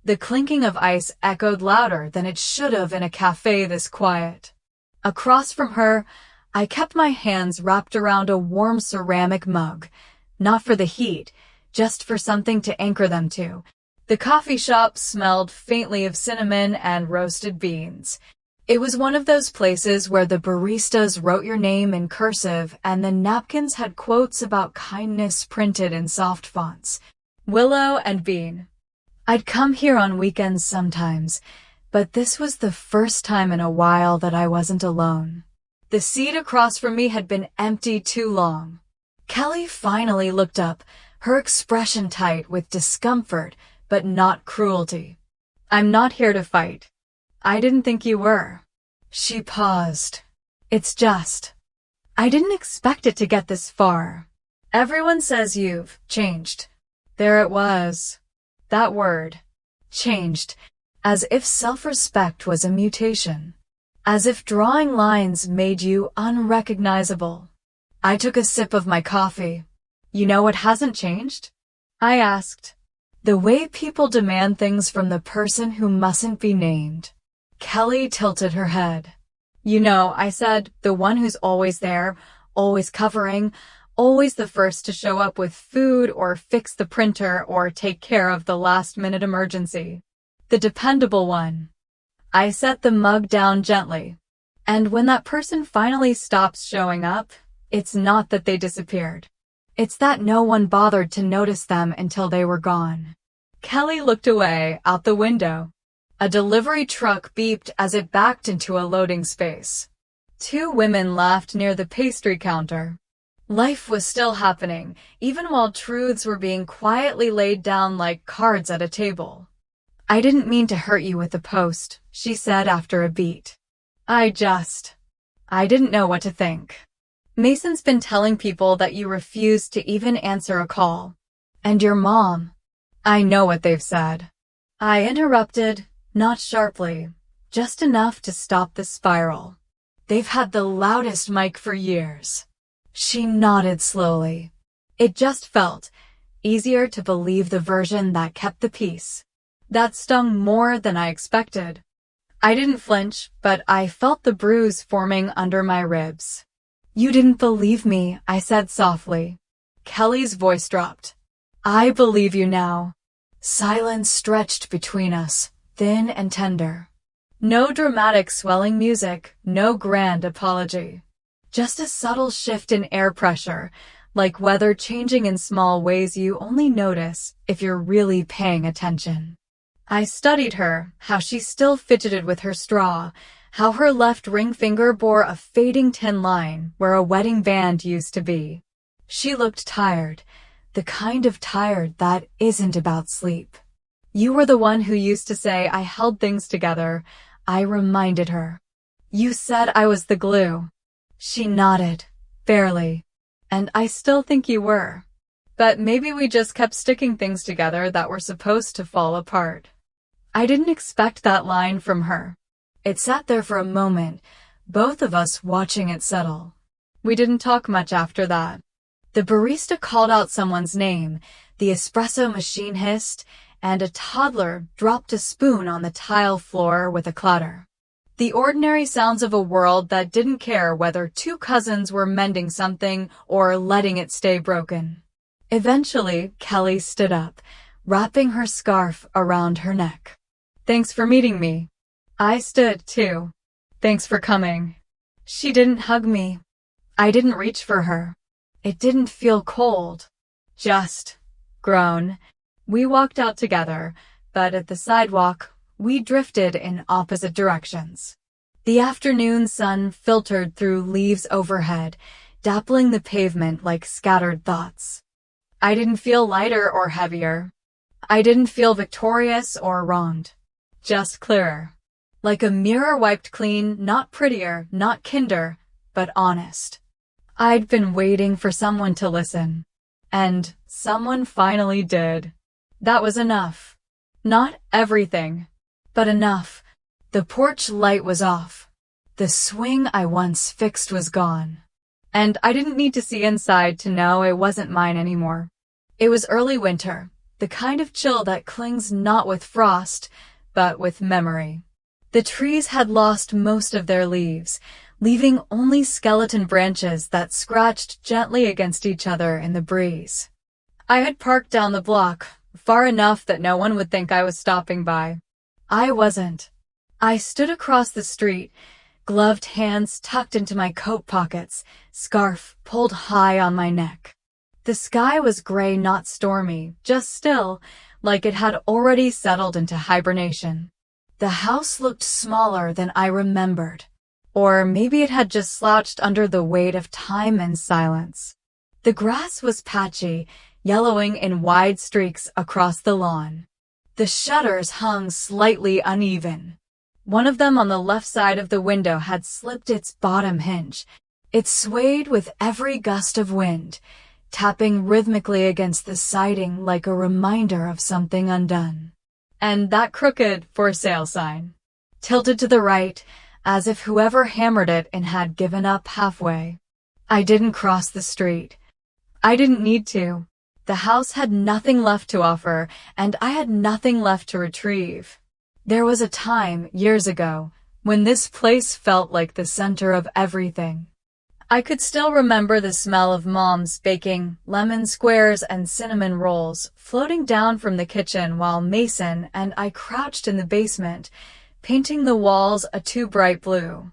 The clinking of ice echoed louder than it should have in a cafe this quiet. Across from her, I kept my hands wrapped around a warm ceramic mug, not for the heat, just for something to anchor them to. The coffee shop smelled faintly of cinnamon and roasted beans. It was one of those places where the baristas wrote your name in cursive and the napkins had quotes about kindness printed in soft fonts. Willow and Bean. I'd come here on weekends sometimes, but this was the first time in a while that I wasn't alone. The seat across from me had been empty too long. Kelly finally looked up, her expression tight with discomfort, but not cruelty. I'm not here to fight. I didn't think you were. She paused. It's just. I didn't expect it to get this far. Everyone says you've changed. There it was. That word. Changed. As if self-respect was a mutation. As if drawing lines made you unrecognizable. I took a sip of my coffee. You know what hasn't changed? I asked. The way people demand things from the person who mustn't be named. Kelly tilted her head. You know, I said, the one who's always there, always covering, always the first to show up with food or fix the printer or take care of the last-minute emergency. The dependable one. I set the mug down gently. And when that person finally stops showing up, it's not that they disappeared. It's that no one bothered to notice them until they were gone. Kelly looked away, out the window. A delivery truck beeped as it backed into a loading space. 2 women laughed near the pastry counter. Life was still happening, even while truths were being quietly laid down like cards at a table. "I didn't mean to hurt you with the post," she said after a beat. I didn't know what to think. Mason's been telling people that you refused to even answer a call. And your mom. I know what they've said. I interrupted, not sharply, just enough to stop the spiral. They've had the loudest mic for years. She nodded slowly. It just felt easier to believe the version that kept the peace. That stung more than I expected. I didn't flinch, but I felt the bruise forming under my ribs. "You didn't believe me," I said softly. Kelly's voice dropped. "I believe you now." Silence stretched between us, thin and tender. No dramatic swelling music, no grand apology. Just a subtle shift in air pressure, like weather changing in small ways you only notice if you're really paying attention. I studied her, how she still fidgeted with her straw, how her left ring finger bore a fading tin line where a wedding band used to be. She looked tired, the kind of tired that isn't about sleep. "You were the one who used to say I held things together," I reminded her. "You said I was the glue." She nodded, barely. "And I still think you were. But maybe we just kept sticking things together that were supposed to fall apart." I didn't expect that line from her. It sat there for a moment, both of us watching it settle. We didn't talk much after that. The barista called out someone's name, the espresso machine hissed, and a toddler dropped a spoon on the tile floor with a clatter. The ordinary sounds of a world that didn't care whether 2 cousins were mending something or letting it stay broken. Eventually, Kelly stood up, wrapping her scarf around her neck. "Thanks for meeting me." I stood, too. "Thanks for coming." She didn't hug me. I didn't reach for her. It didn't feel cold. Just grown. We walked out together, but at the sidewalk, we drifted in opposite directions. The afternoon sun filtered through leaves overhead, dappling the pavement like scattered thoughts. I didn't feel lighter or heavier. I didn't feel victorious or wronged. Just clearer. Like a mirror wiped clean, not prettier, not kinder, but honest. I'd been waiting for someone to listen. And someone finally did. That was enough. Not everything, but enough. The porch light was off. The swing I once fixed was gone. And I didn't need to see inside to know it wasn't mine anymore. It was early winter, the kind of chill that clings not with frost, but with memory. The trees had lost most of their leaves, leaving only skeleton branches that scratched gently against each other in the breeze. I had parked down the block, far enough that no one would think I was stopping by. I wasn't. I stood across the street, gloved hands tucked into my coat pockets, scarf pulled high on my neck. The sky was gray, not stormy, just still, like it had already settled into hibernation. The house looked smaller than I remembered. Or maybe it had just slouched under the weight of time and silence. The grass was patchy, yellowing in wide streaks across the lawn. The shutters hung slightly uneven. One of them on the left side of the window had slipped its bottom hinge. It swayed with every gust of wind, tapping rhythmically against the siding like a reminder of something undone. And that crooked "for sale" sign, tilted to the right, as if whoever hammered it and had given up halfway. I didn't cross the street. I didn't need to. The house had nothing left to offer, and I had nothing left to retrieve. There was a time, years ago, when this place felt like the center of everything. I could still remember the smell of Mom's baking lemon squares and cinnamon rolls floating down from the kitchen while Mason and I crouched in the basement, painting the walls a too bright blue.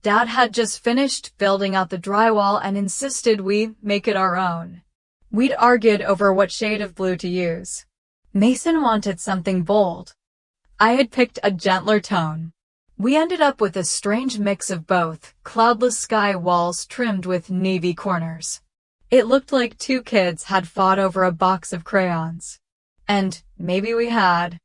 Dad had just finished building out the drywall and insisted we make it our own. We'd argued over what shade of blue to use. Mason wanted something bold. I had picked a gentler tone. We ended up with a strange mix of both, cloudless sky walls trimmed with navy corners. It looked like two kids had fought over a box of crayons. And maybe we had.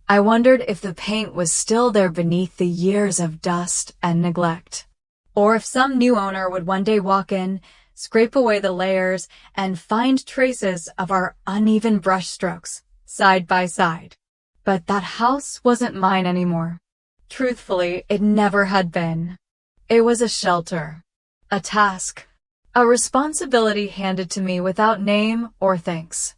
I wondered if the paint was still there beneath the years of dust and neglect. Or if some new owner would one day walk in, scrape away the layers, and find traces of our uneven brushstrokes, side by side. But that house wasn't mine anymore. Truthfully, it never had been. It was a shelter, a task, a responsibility handed to me without name or thanks.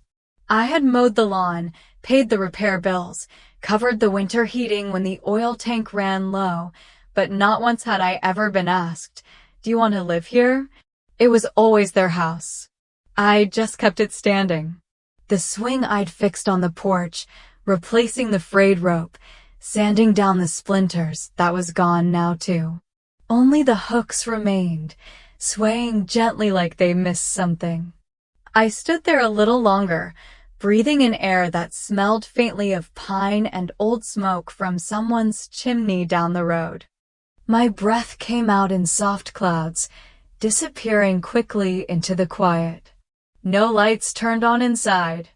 I had mowed the lawn, paid the repair bills, covered the winter heating when the oil tank ran low, but not once had I ever been asked, "Do you want to live here?" It was always their house. I just kept it standing. The swing I'd fixed on the porch, replacing the frayed rope, sanding down the splinters, that was gone now too. Only the hooks remained, swaying gently like they missed something. I stood there a little longer, breathing in air that smelled faintly of pine and old smoke from someone's chimney down the road. My breath came out in soft clouds, disappearing quickly into the quiet. No lights turned on inside,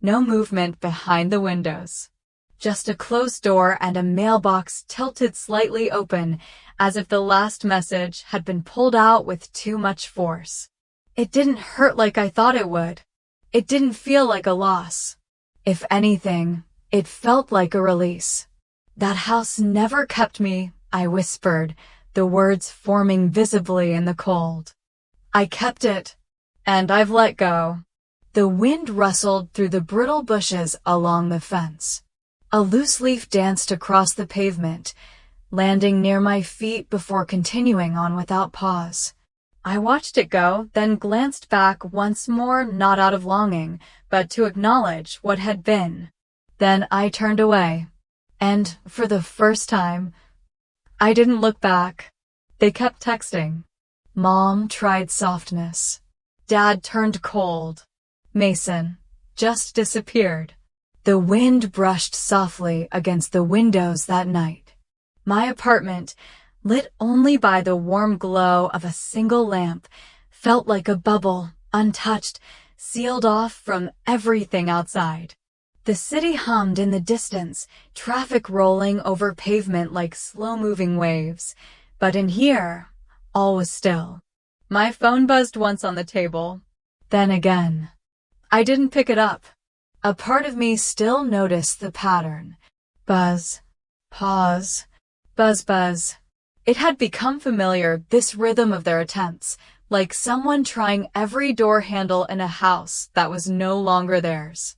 no movement behind the windows. Just a closed door and a mailbox tilted slightly open, as if the last message had been pulled out with too much force. It didn't hurt like I thought it would. It didn't feel like a loss. If anything, it felt like a release. "That house never kept me," I whispered, the words forming visibly in the cold. "I kept it, and I've let go." The wind rustled through the brittle bushes along the fence. A loose leaf danced across the pavement, landing near my feet before continuing on without pause. I watched it go, then glanced back once more, not out of longing, but to acknowledge what had been. Then I turned away. And, for the first time, I didn't look back. They kept texting. Mom tried softness. Dad turned cold. Mason just disappeared. The wind brushed softly against the windows that night. My apartment, lit only by the warm glow of a single lamp, felt like a bubble, untouched, sealed off from everything outside. The city hummed in the distance, traffic rolling over pavement like slow-moving waves. But in here, all was still. My phone buzzed once on the table. Then again. I didn't pick it up. A part of me still noticed the pattern. Buzz, pause, buzz, buzz. It had become familiar, this rhythm of their attempts, like someone trying every door handle in a house that was no longer theirs.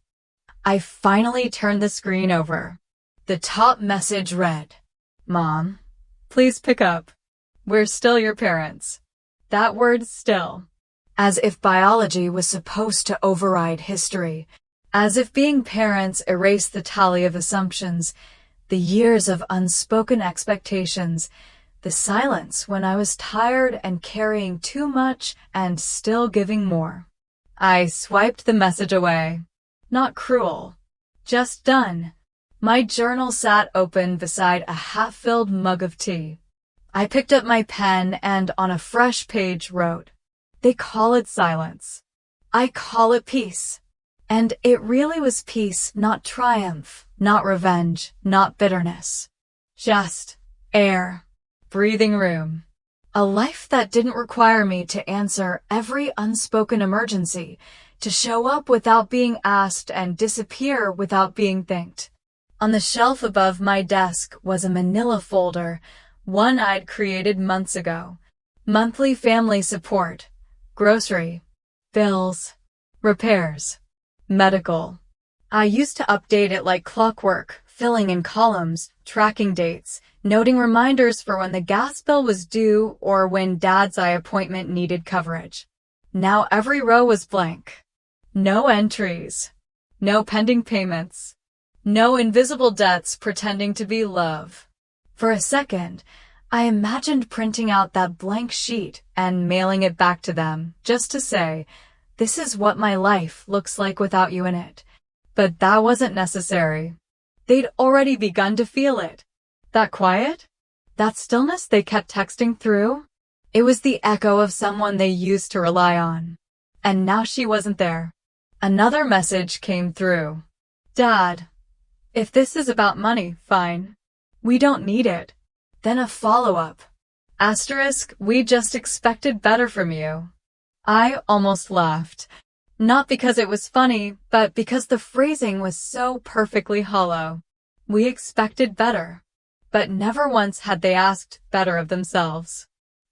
I finally turned the screen over. The top message read, "Mom, please pick up. We're still your parents." That word "still." As if biology was supposed to override history. As if being parents erased the tally of assumptions, the years of unspoken expectations, the silence when I was tired and carrying too much and still giving more. I swiped the message away. Not cruel. Just done. My journal sat open beside a half-filled mug of tea. I picked up my pen and on a fresh page wrote, "They call it silence. I call it peace." And it really was peace, not triumph, not revenge, not bitterness. Just air, breathing room. A life that didn't require me to answer every unspoken emergency, to show up without being asked and disappear without being thanked. On the shelf above my desk was a manila folder, one I'd created months ago. Monthly family support, grocery, bills, repairs. Medical. I used to update it like clockwork, filling in columns, tracking dates, noting reminders for when the gas bill was due or when Dad's eye appointment needed coverage. Now every row was blank. No entries. No pending payments. No invisible debts pretending to be love. For a second, I imagined printing out that blank sheet and mailing it back to them, just to say, "This is what my life looks like without you in it." But that wasn't necessary. They'd already begun to feel it. That quiet? That stillness they kept texting through? It was the echo of someone they used to rely on. And now she wasn't there. Another message came through. "Dad, if this is about money, fine. We don't need it." Then a follow-up. Asterisk, "We just expected better from you." I almost laughed. Not because it was funny, but because the phrasing was so perfectly hollow. We expected better. But never once had they asked better of themselves.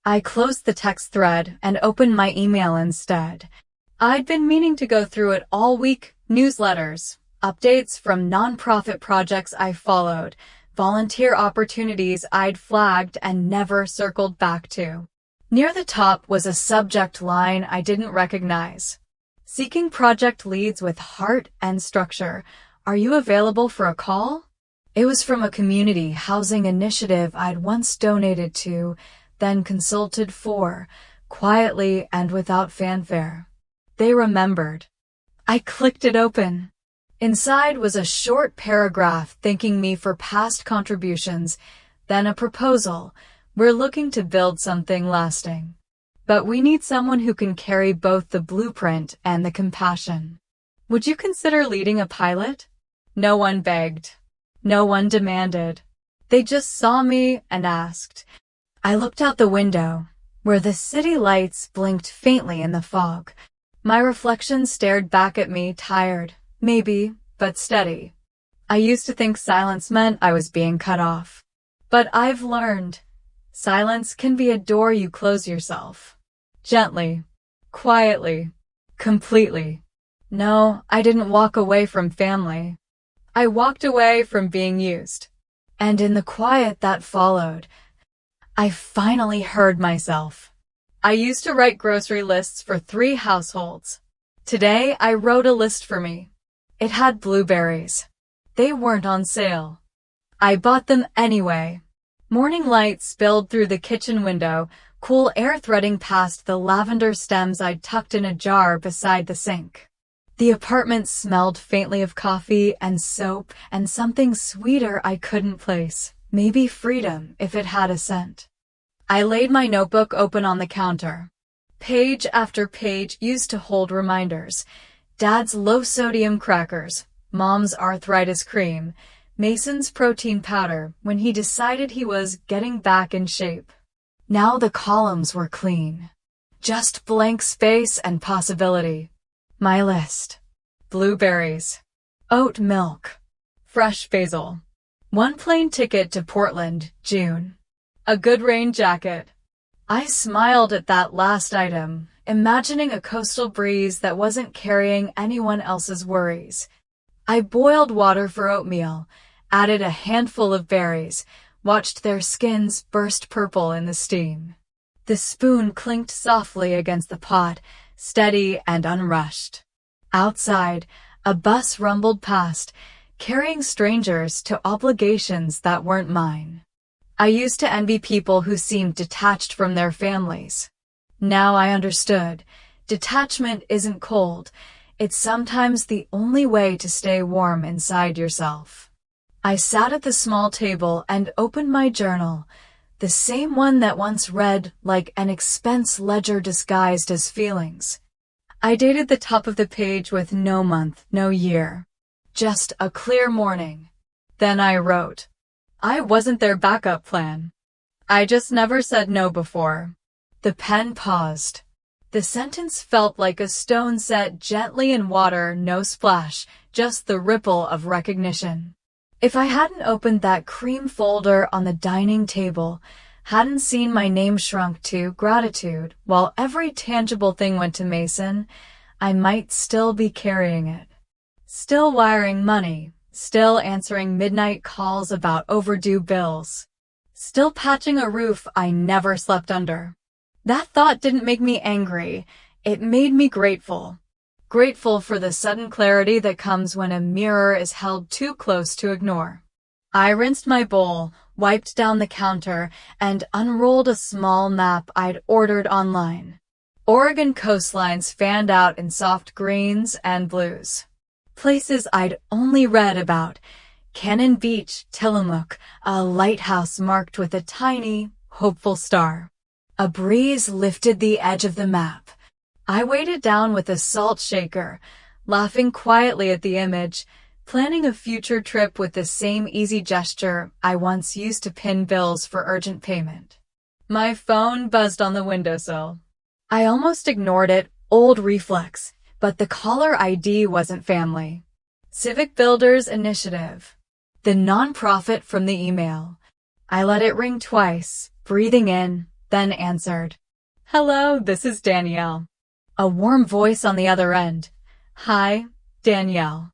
I closed the text thread and opened my email instead. I'd been meaning to go through it all week. Newsletters, updates from nonprofit projects I followed, volunteer opportunities I'd flagged and never circled back to. Near the top was a subject line I didn't recognize. "Seeking project leads with heart and structure. Are you available for a call?" It was from a community housing initiative I'd once donated to, then consulted for, quietly and without fanfare. They remembered. I clicked it open. Inside was a short paragraph thanking me for past contributions, then a proposal. "We're looking to build something lasting. But we need someone who can carry both the blueprint and the compassion. Would you consider leading a pilot?" No one begged. No one demanded. They just saw me and asked. I looked out the window, where the city lights blinked faintly in the fog. My reflection stared back at me, tired, maybe, but steady. I used to think silence meant I was being cut off. But I've learned, silence can be a door you close yourself. Gently, quietly, completely. No, I didn't walk away from family. I walked away from being used. And in the quiet that followed, I finally heard myself. I used to write grocery lists for 3 households. Today, I wrote a list for me. It had blueberries. They weren't on sale. I bought them anyway. Morning light spilled through the kitchen window, cool air threading past the lavender stems I'd tucked in a jar beside the sink. The apartment smelled faintly of coffee and soap and something sweeter I couldn't place. Maybe freedom if it had a scent. I laid my notebook open on the counter. Page after page used to hold reminders. Dad's low-sodium crackers, Mom's arthritis cream, Mason's protein powder when he decided he was getting back in shape. Now the columns were clean. Just blank space and possibility. My list. Blueberries. Oat milk. Fresh basil. 1 plane ticket to Portland, June. A good rain jacket. I smiled at that last item, imagining a coastal breeze that wasn't carrying anyone else's worries. I boiled water for oatmeal, added a handful of berries, watched their skins burst purple in the steam. The spoon clinked softly against the pot, steady and unrushed. Outside, a bus rumbled past, carrying strangers to obligations that weren't mine. I used to envy people who seemed detached from their families. Now I understood. Detachment isn't cold. It's sometimes the only way to stay warm inside yourself. I sat at the small table and opened my journal, the same one that once read like an expense ledger disguised as feelings. I dated the top of the page with no month, no year. Just a clear morning. Then I wrote. I wasn't their backup plan. I just never said no before. The pen paused. The sentence felt like a stone set gently in water, no splash, just the ripple of recognition. If I hadn't opened that cream folder on the dining table, hadn't seen my name shrunk to gratitude while every tangible thing went to Mason, I might still be carrying it. Still wiring money, Still answering midnight calls about overdue bills. Still patching a roof I never slept under. That thought didn't make me angry. It made me grateful. Grateful for the sudden clarity that comes when a mirror is held too close to ignore. I rinsed my bowl, wiped down the counter, and unrolled a small map I'd ordered online. Oregon coastlines fanned out in soft greens and blues. Places I'd only read about. Cannon Beach, Tillamook, a lighthouse marked with a tiny, hopeful star. A breeze lifted the edge of the map. I weighed it down with a salt shaker, laughing quietly at the image, planning a future trip with the same easy gesture I once used to pin bills for urgent payment. My phone buzzed on the windowsill. I almost ignored it, old reflex, but the caller ID wasn't family. Civic Builders Initiative. The nonprofit from the email. I let it ring twice, breathing in, then answered. Hello, this is Danielle. A warm voice on the other end. Hi, Danielle.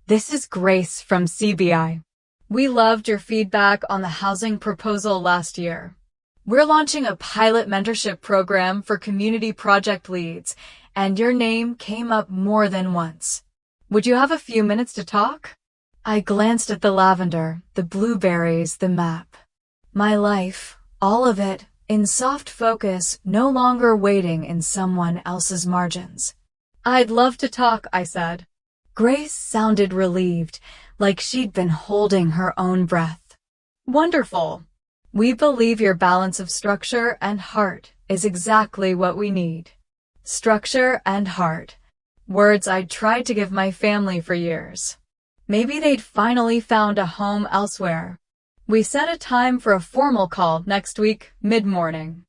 This is Grace from CBI. We loved your feedback on the housing proposal last year. We're launching a pilot mentorship program for community project leads, and your name came up more than once. Would you have a few minutes to talk? I glanced at the lavender, the blueberries, the map. My life, all of it, in soft focus, no longer waiting in someone else's margins. I'd love to talk, I said. Grace sounded relieved, like she'd been holding her own breath. Wonderful. We believe your balance of structure and heart is exactly what we need. Structure and heart. Words I'd tried to give my family for years. Maybe they'd finally found a home elsewhere. We set a time for a formal call next week, mid-morning.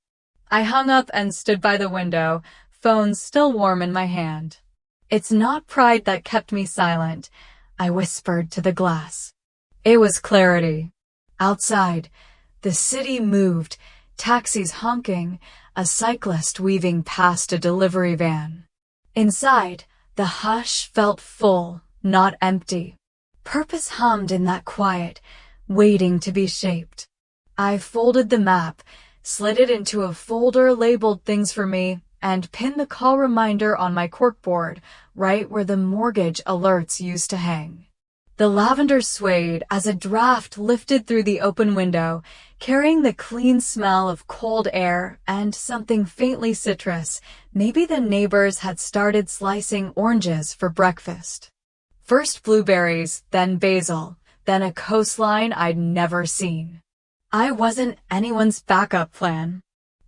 I hung up and stood by the window, phone still warm in my hand. It's not pride that kept me silent, I whispered to the glass. It was clarity. Outside, the city moved, taxis honking, a cyclist weaving past a delivery van. Inside, the hush felt full, not empty. Purpose hummed in that quiet, waiting to be shaped. I folded the map, slid it into a folder labeled Things for Me, and pinned the call reminder on my corkboard, right where the mortgage alerts used to hang. The lavender swayed as a draft lifted through the open window, carrying the clean smell of cold air and something faintly citrus. Maybe the neighbors had started slicing oranges for breakfast. First blueberries, then basil, then a coastline I'd never seen. I wasn't anyone's backup plan.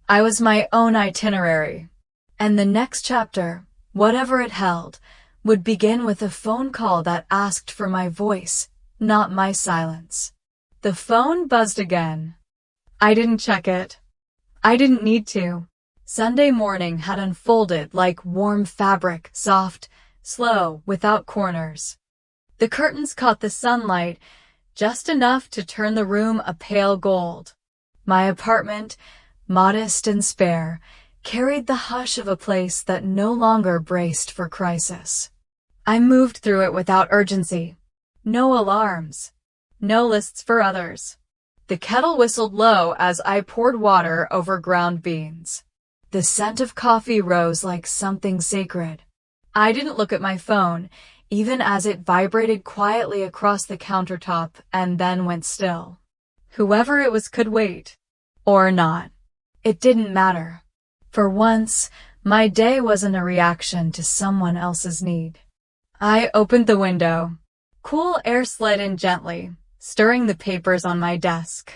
I was my own itinerary. And the next chapter, whatever it held, would begin with a phone call that asked for my voice, not my silence. The phone buzzed again. I didn't check it. I didn't need to. Sunday morning had unfolded like warm fabric, soft, slow, without corners. The curtains caught the sunlight, just enough to turn the room a pale gold. My apartment, modest and spare, carried the hush of a place that no longer braced for crisis. I moved through it without urgency. No alarms. No lists for others. The kettle whistled low as I poured water over ground beans. The scent of coffee rose like something sacred. I didn't look at my phone, even as it vibrated quietly across the countertop and then went still. Whoever it was could wait. Or not. It didn't matter. For once, my day wasn't a reaction to someone else's need. I opened the window. Cool air slid in gently, stirring the papers on my desk.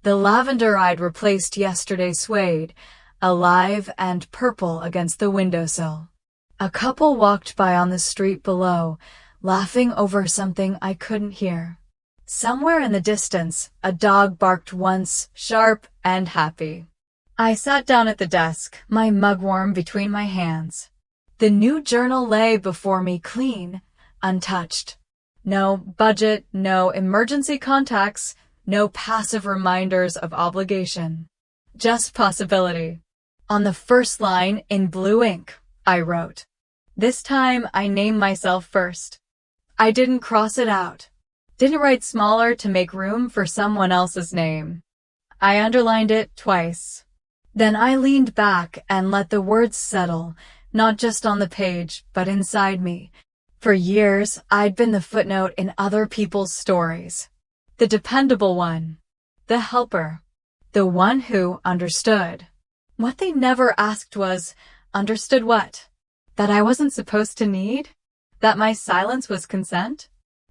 The lavender I'd replaced yesterday swayed, alive and purple against the windowsill. A couple walked by on the street below, laughing over something I couldn't hear. Somewhere in the distance, a dog barked once, sharp and happy. I sat down at the desk, my mugworm between my hands. The new journal lay before me clean, untouched. No budget, no emergency contacts, no passive reminders of obligation. Just possibility. On the first line, in blue ink, I wrote. This time, I named myself first. I didn't cross it out. Didn't write smaller to make room for someone else's name. I underlined it twice. Then I leaned back and let the words settle, not just on the page, but inside me. For years, I'd been the footnote in other people's stories. The dependable one. The helper. The one who understood. What they never asked was, understood what? That I wasn't supposed to need? That my silence was consent?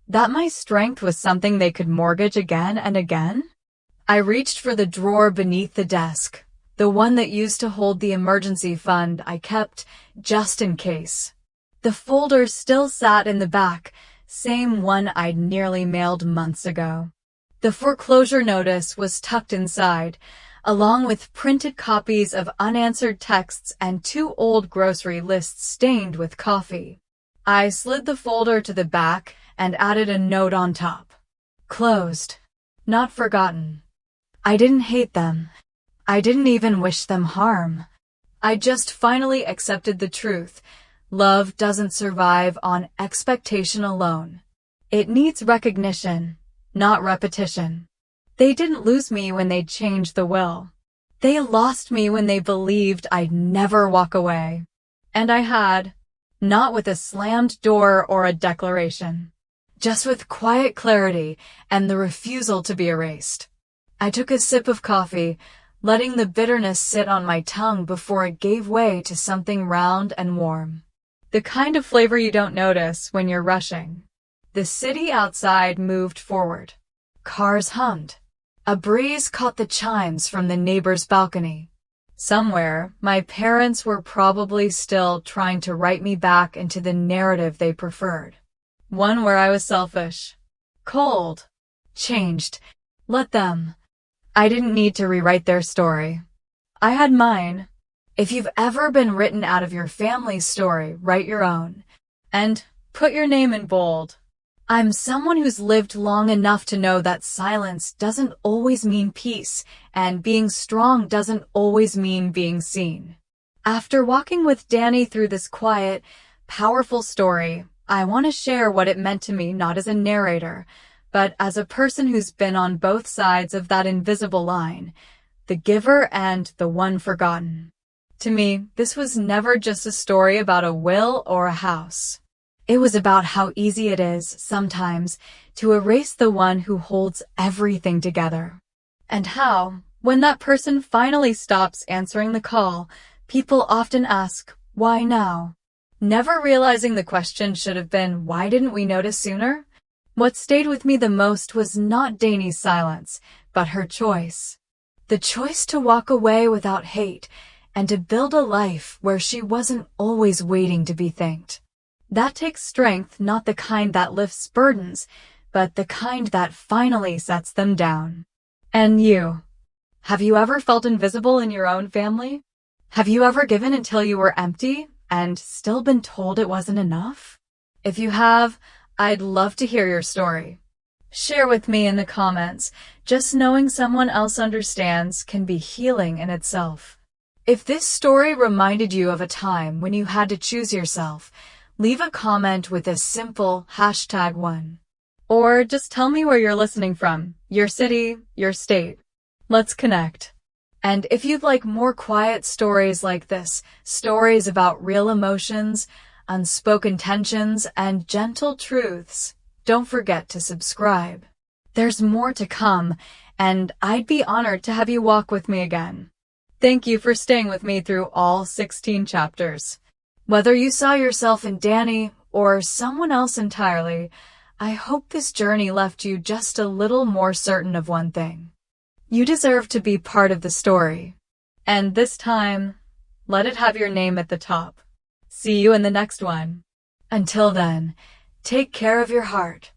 That my strength was something they could mortgage again and again? I reached for the drawer beneath the desk, the one that used to hold the emergency fund I kept just in case. The folder still sat in the back, same one I'd nearly mailed months ago. The foreclosure notice was tucked inside, along with printed copies of unanswered texts and 2 old grocery lists stained with coffee. I slid the folder to the back and added a note on top. Closed. Not forgotten. I didn't hate them. I didn't even wish them harm. I just finally accepted the truth. Love doesn't survive on expectation alone. It needs recognition, not repetition. They didn't lose me when they changed the will. They lost me when they believed I'd never walk away. And I had. Not with a slammed door or a declaration. Just with quiet clarity and the refusal to be erased. I took a sip of coffee, letting the bitterness sit on my tongue before it gave way to something round and warm. The kind of flavor you don't notice when you're rushing. The city outside moved forward. Cars hummed. A breeze caught the chimes from the neighbor's balcony. Somewhere, my parents were probably still trying to write me back into the narrative they preferred. One where I was selfish, cold, changed. Let them. I didn't need to rewrite their story. I had mine. If you've ever been written out of your family's story, write your own. And put your name in bold. I'm someone who's lived long enough to know that silence doesn't always mean peace, and being strong doesn't always mean being seen. After walking with Danny through this quiet, powerful story, I want to share what it meant to me not as a narrator, but as a person who's been on both sides of that invisible line, the giver and the one forgotten. To me, this was never just a story about a will or a house. It was about how easy it is, sometimes, to erase the one who holds everything together. And how, when that person finally stops answering the call, people often ask, why now? Never realizing the question should have been, why didn't we notice sooner? What stayed with me the most was not Dani's silence, but her choice. The choice to walk away without hate, and to build a life where she wasn't always waiting to be thanked. That takes strength, not the kind that lifts burdens, but the kind that finally sets them down. And you? Have you ever felt invisible in your own family? Have you ever given until you were empty and still been told it wasn't enough? If you have, I'd love to hear your story. Share with me in the comments. Just knowing someone else understands can be healing in itself. If this story reminded you of a time when you had to choose yourself, leave a comment with a simple #1. Or just tell me where you're listening from, your city, your state. Let's connect. And if you'd like more quiet stories like this, stories about real emotions, unspoken tensions, and gentle truths, don't forget to subscribe. There's more to come, and I'd be honored to have you walk with me again. Thank you for staying with me through all 16 chapters. Whether you saw yourself in Danny or someone else entirely, I hope this journey left you just a little more certain of one thing. You deserve to be part of the story. And this time, let it have your name at the top. See you in the next one. Until then, take care of your heart.